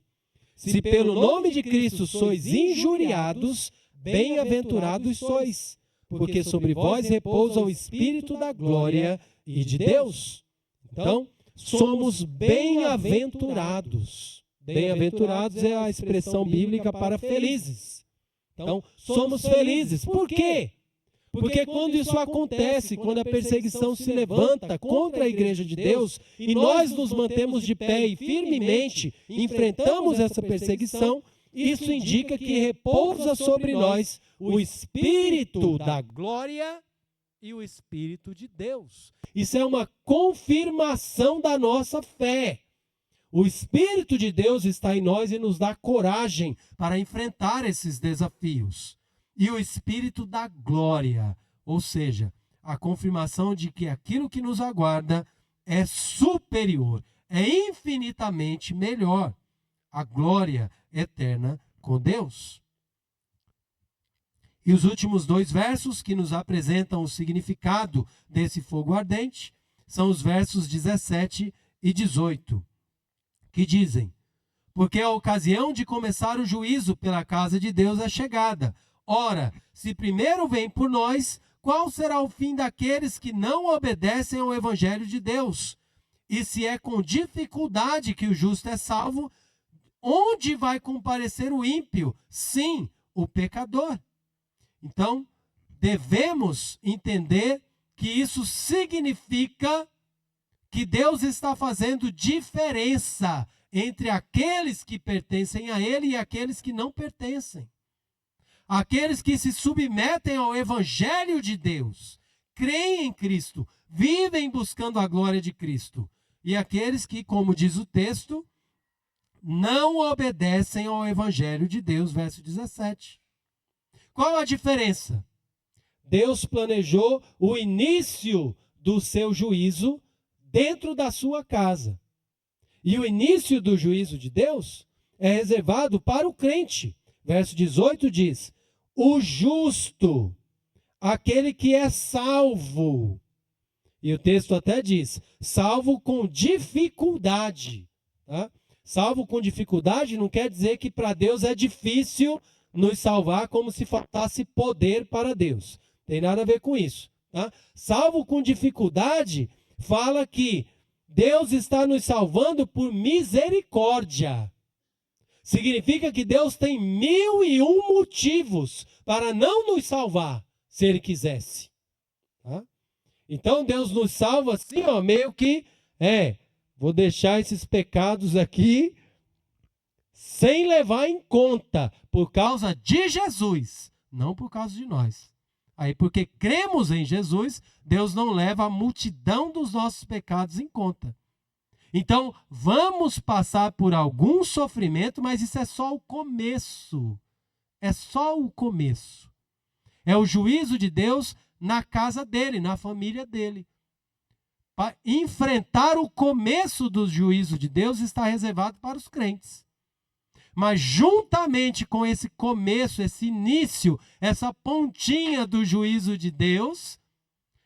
A: se pelo nome de Cristo sois injuriados, bem-aventurados sois, porque sobre vós repousa o Espírito da glória e de Deus. Então, somos bem-aventurados. Bem-aventurados é a expressão bíblica para felizes. Então, somos felizes. Por quê? Porque quando isso acontece, quando a perseguição se levanta contra a igreja de Deus, e nós nos mantemos de pé e firmemente enfrentamos essa perseguição, isso indica que repousa sobre nós o Espírito da glória e o Espírito de Deus. Isso é uma confirmação da nossa fé. O Espírito de Deus está em nós e nos dá coragem para enfrentar esses desafios. E o Espírito da glória, ou seja, a confirmação de que aquilo que nos aguarda é superior, é infinitamente melhor. A glória eterna com Deus. E os últimos 2 versos que nos apresentam o significado desse fogo ardente são os versos 17 e 18. que dizem: porque a ocasião de começar o juízo pela casa de Deus é chegada. Ora, se primeiro vem por nós, qual será o fim daqueles que não obedecem ao evangelho de Deus? E se é com dificuldade que o justo é salvo, onde vai comparecer o ímpio? Sim, o pecador. Então, devemos entender que isso significa que Deus está fazendo diferença entre aqueles que pertencem a Ele e aqueles que não pertencem. Aqueles que se submetem ao Evangelho de Deus, creem em Cristo, vivem buscando a glória de Cristo. E aqueles que, como diz o texto, não obedecem ao Evangelho de Deus, verso 17. Qual a diferença? Deus planejou o início do seu juízo dentro da sua casa. E o início do juízo de Deus é reservado para o crente. Verso 18 diz: o justo, aquele que é salvo. E o texto até diz: salvo com dificuldade. Tá? Salvo com dificuldade não quer dizer que para Deus é difícil nos salvar, como se faltasse poder para Deus. Tem nada a ver com isso. Tá? Salvo com dificuldade fala que Deus está nos salvando por misericórdia. Significa que Deus tem 1001 motivos para não nos salvar, se Ele quisesse. Tá? Então Deus nos salva assim, ó, meio que, vou deixar esses pecados aqui sem levar em conta, por causa de Jesus, não por causa de nós. Aí, porque cremos em Jesus, Deus não leva a multidão dos nossos pecados em conta. Então, vamos passar por algum sofrimento, mas isso é só o começo. É só o começo. É o juízo de Deus na casa dele, na família dele. Para enfrentar o começo do juízo de Deus está reservado para os crentes. Mas juntamente com esse começo, esse início, essa pontinha do juízo de Deus,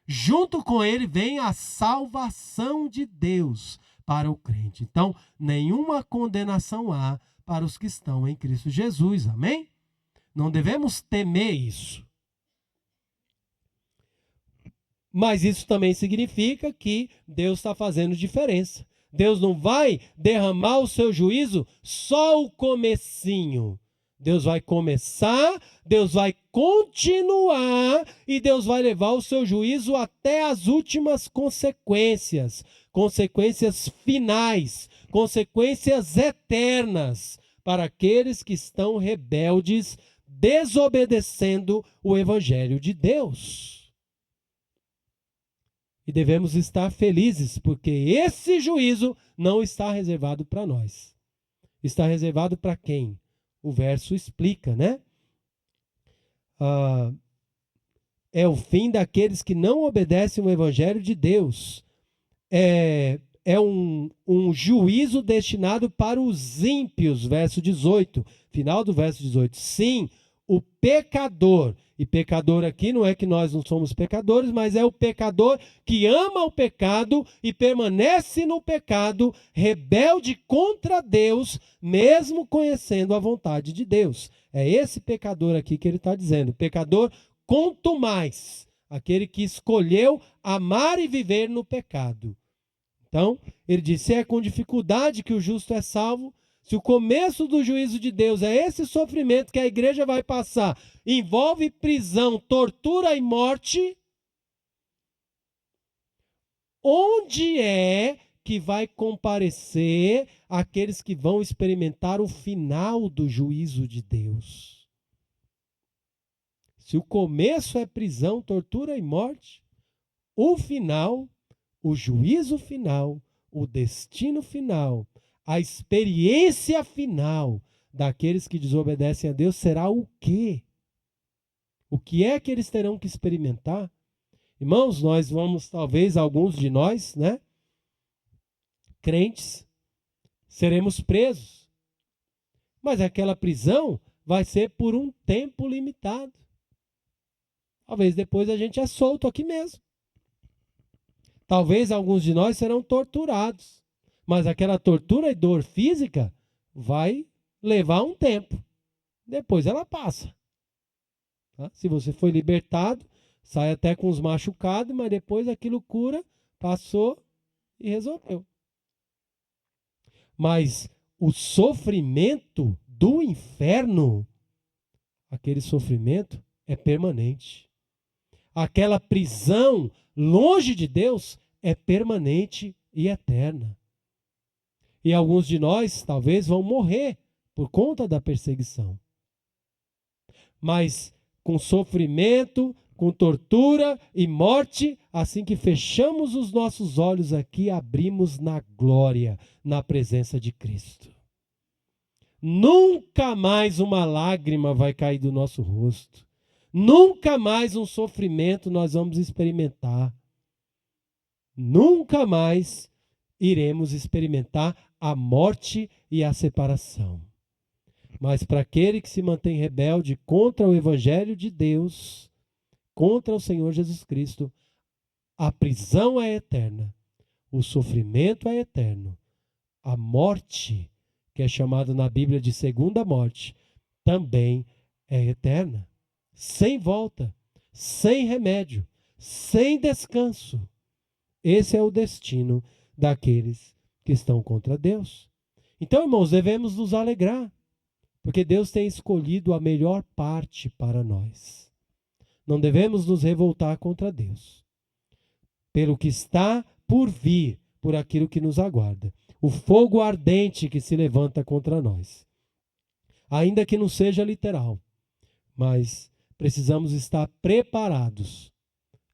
A: junto com ele vem a salvação de Deus para o crente. Então, nenhuma condenação há para os que estão em Cristo Jesus. Amém? Não devemos temer isso. Mas isso também significa que Deus está fazendo diferença. Deus não vai derramar o seu juízo só o comecinho. Deus vai começar, Deus vai continuar e Deus vai levar o seu juízo até as últimas consequências. Consequências finais, consequências eternas para aqueles que estão rebeldes, desobedecendo o Evangelho de Deus. E devemos estar felizes, porque esse juízo não está reservado para nós. Está reservado para quem? O verso explica, né? É o fim daqueles que não obedecem o Evangelho de Deus. É um juízo destinado para os ímpios, verso 18. Final do verso 18. Sim, o pecador. E pecador aqui não é que nós não somos pecadores, mas é o pecador que ama o pecado e permanece no pecado, rebelde contra Deus, mesmo conhecendo a vontade de Deus. É esse pecador aqui que ele está dizendo. Pecador contumaz, aquele que escolheu amar e viver no pecado. Então, ele diz, se é com dificuldade que o justo é salvo, se o começo do juízo de Deus é esse sofrimento que a igreja vai passar, envolve prisão, tortura e morte, onde é que vai comparecer aqueles que vão experimentar o final do juízo de Deus? Se o começo é prisão, tortura e morte, o final, o juízo final, o destino final, a experiência final daqueles que desobedecem a Deus será o quê? O que é que eles terão que experimentar? Irmãos, nós vamos, talvez alguns de nós, né, crentes, seremos presos. Mas aquela prisão vai ser por um tempo limitado. Talvez depois a gente é solto aqui mesmo. Talvez alguns de nós serão torturados. Mas aquela tortura e dor física vai levar um tempo. Depois ela passa. Tá? Se você foi libertado, sai até com os machucados, mas depois aquilo cura, passou e resolveu. Mas o sofrimento do inferno, aquele sofrimento é permanente. Aquela prisão longe de Deus é permanente e eterna. E alguns de nós talvez vão morrer por conta da perseguição. Mas com sofrimento, com tortura e morte, assim que fechamos os nossos olhos aqui, abrimos na glória, na presença de Cristo. Nunca mais uma lágrima vai cair do nosso rosto. Nunca mais um sofrimento nós vamos experimentar. Nunca mais iremos experimentar a morte e a separação. Mas para aquele que se mantém rebelde contra o Evangelho de Deus, contra o Senhor Jesus Cristo, a prisão é eterna, o sofrimento é eterno, a morte, que é chamada na Bíblia de segunda morte, também é eterna, sem volta, sem remédio, sem descanso. Esse é o destino daqueles que estão contra Deus. Então, irmãos, devemos nos alegrar, porque Deus tem escolhido a melhor parte para nós. Não devemos nos revoltar contra Deus, pelo que está por vir, por aquilo que nos aguarda. O fogo ardente que se levanta contra nós. Ainda que não seja literal, mas precisamos estar preparados,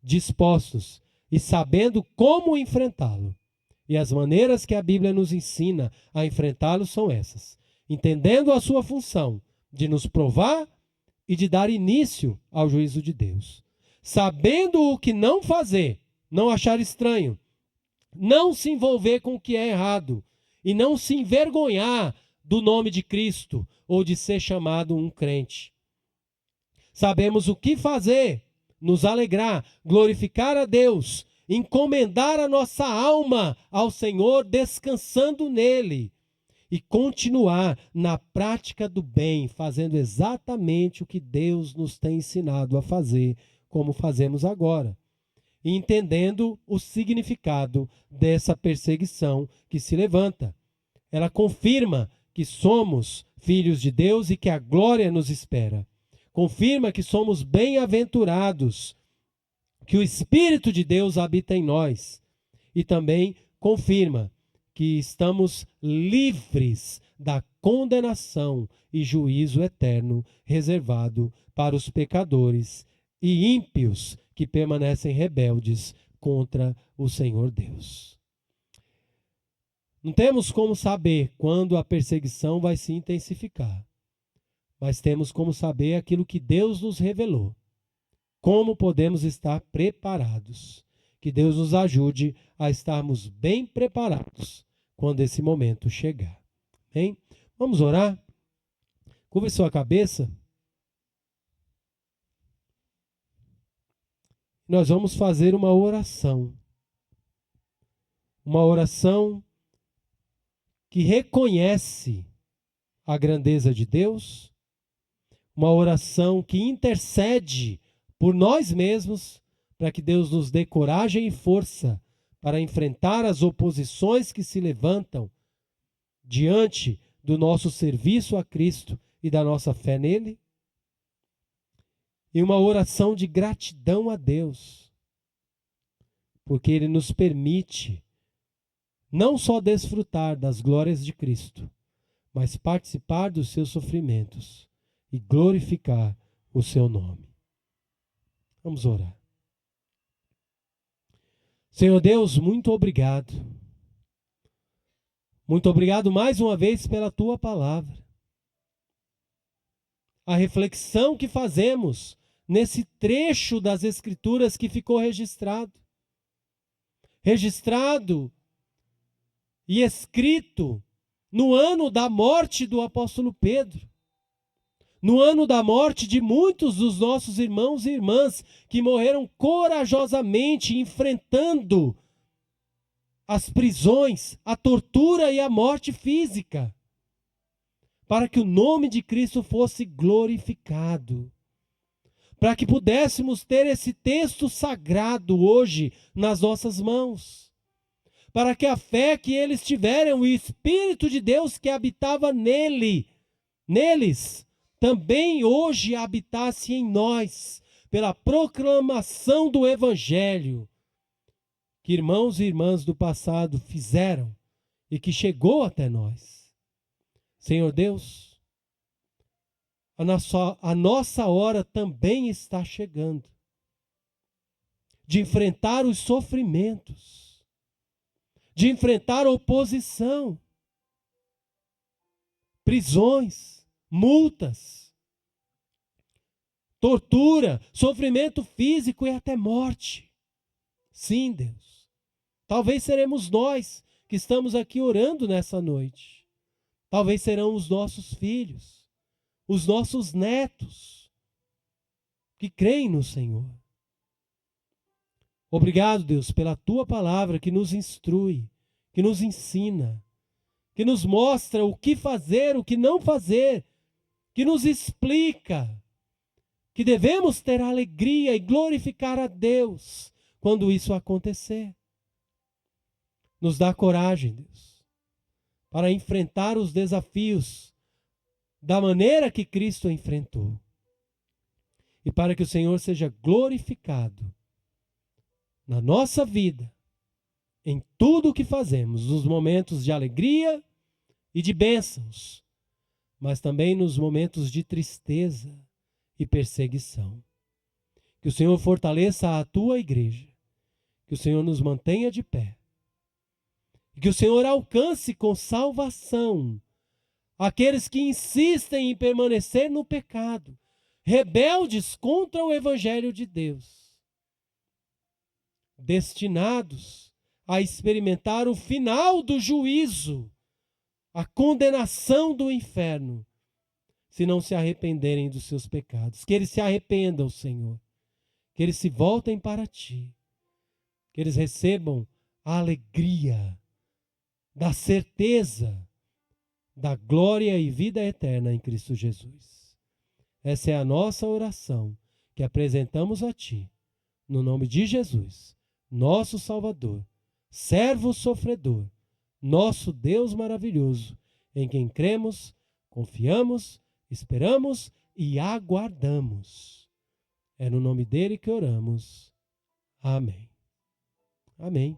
A: dispostos e sabendo como enfrentá-lo. E as maneiras que a Bíblia nos ensina a enfrentá-lo são essas. Entendendo a sua função de nos provar e de dar início ao juízo de Deus. Sabendo o que não fazer, não achar estranho, não se envolver com o que é errado e não se envergonhar do nome de Cristo ou de ser chamado um crente. Sabemos o que fazer, nos alegrar, glorificar a Deus, encomendar a nossa alma ao Senhor, descansando nele. E continuar na prática do bem, fazendo exatamente o que Deus nos tem ensinado a fazer, como fazemos agora. E entendendo o significado dessa perseguição que se levanta. Ela confirma que somos filhos de Deus e que a glória nos espera. Confirma que somos bem-aventurados, que o Espírito de Deus habita em nós. E também confirma que estamos livres da condenação e juízo eterno reservado para os pecadores e ímpios que permanecem rebeldes contra o Senhor Deus. Não temos como saber quando a perseguição vai se intensificar, mas temos como saber aquilo que Deus nos revelou. Como podemos estar preparados? Que Deus nos ajude a estarmos bem preparados quando esse momento chegar. Amém? Vamos orar? Curve sua cabeça. Nós vamos fazer uma oração. Uma oração que reconhece a grandeza de Deus. Uma oração que intercede por nós mesmos, para que Deus nos dê coragem e força para enfrentar as oposições que se levantam diante do nosso serviço a Cristo e da nossa fé nele. E uma oração de gratidão a Deus, porque Ele nos permite não só desfrutar das glórias de Cristo, mas participar dos seus sofrimentos e glorificar o seu nome. Vamos orar. Senhor Deus, muito obrigado. Muito obrigado mais uma vez pela Tua palavra. A reflexão que fazemos nesse trecho das Escrituras que ficou registrado. Registrado e escrito no ano da morte do apóstolo Pedro. No ano da morte de muitos dos nossos irmãos e irmãs que morreram corajosamente enfrentando as prisões, a tortura e a morte física, para que o nome de Cristo fosse glorificado, para que pudéssemos ter esse texto sagrado hoje nas nossas mãos, para que a fé que eles tiveram e o Espírito de Deus que habitava neles, também hoje habitasse em nós, pela proclamação do Evangelho, que irmãos e irmãs do passado fizeram e que chegou até nós. Senhor Deus, a nossa hora também está chegando de enfrentar os sofrimentos, de enfrentar oposição, prisões, multas, tortura, sofrimento físico e até morte. Sim, Deus. Talvez seremos nós que estamos aqui orando nessa noite. Talvez serão os nossos filhos, os nossos netos, que creem no Senhor. Obrigado, Deus, pela Tua palavra que nos instrui, que nos ensina, que nos mostra o que fazer, o que não fazer, que nos explica que devemos ter alegria e glorificar a Deus quando isso acontecer. Nos dá coragem, Deus, para enfrentar os desafios da maneira que Cristo enfrentou. E para que o Senhor seja glorificado na nossa vida, em tudo o que fazemos, nos momentos de alegria e de bênçãos, mas também nos momentos de tristeza e perseguição. Que o Senhor fortaleça a Tua igreja, que o Senhor nos mantenha de pé, e que o Senhor alcance com salvação aqueles que insistem em permanecer no pecado, rebeldes contra o Evangelho de Deus, destinados a experimentar o final do juízo, a condenação do inferno, se não se arrependerem dos seus pecados. Que eles se arrependam, Senhor, que eles se voltem para Ti, que eles recebam a alegria da certeza da glória e vida eterna em Cristo Jesus. Essa é a nossa oração que apresentamos a Ti, no nome de Jesus, nosso Salvador, servo sofredor, nosso Deus maravilhoso, em quem cremos, confiamos, esperamos e aguardamos. É no nome dele que oramos. Amém. Amém.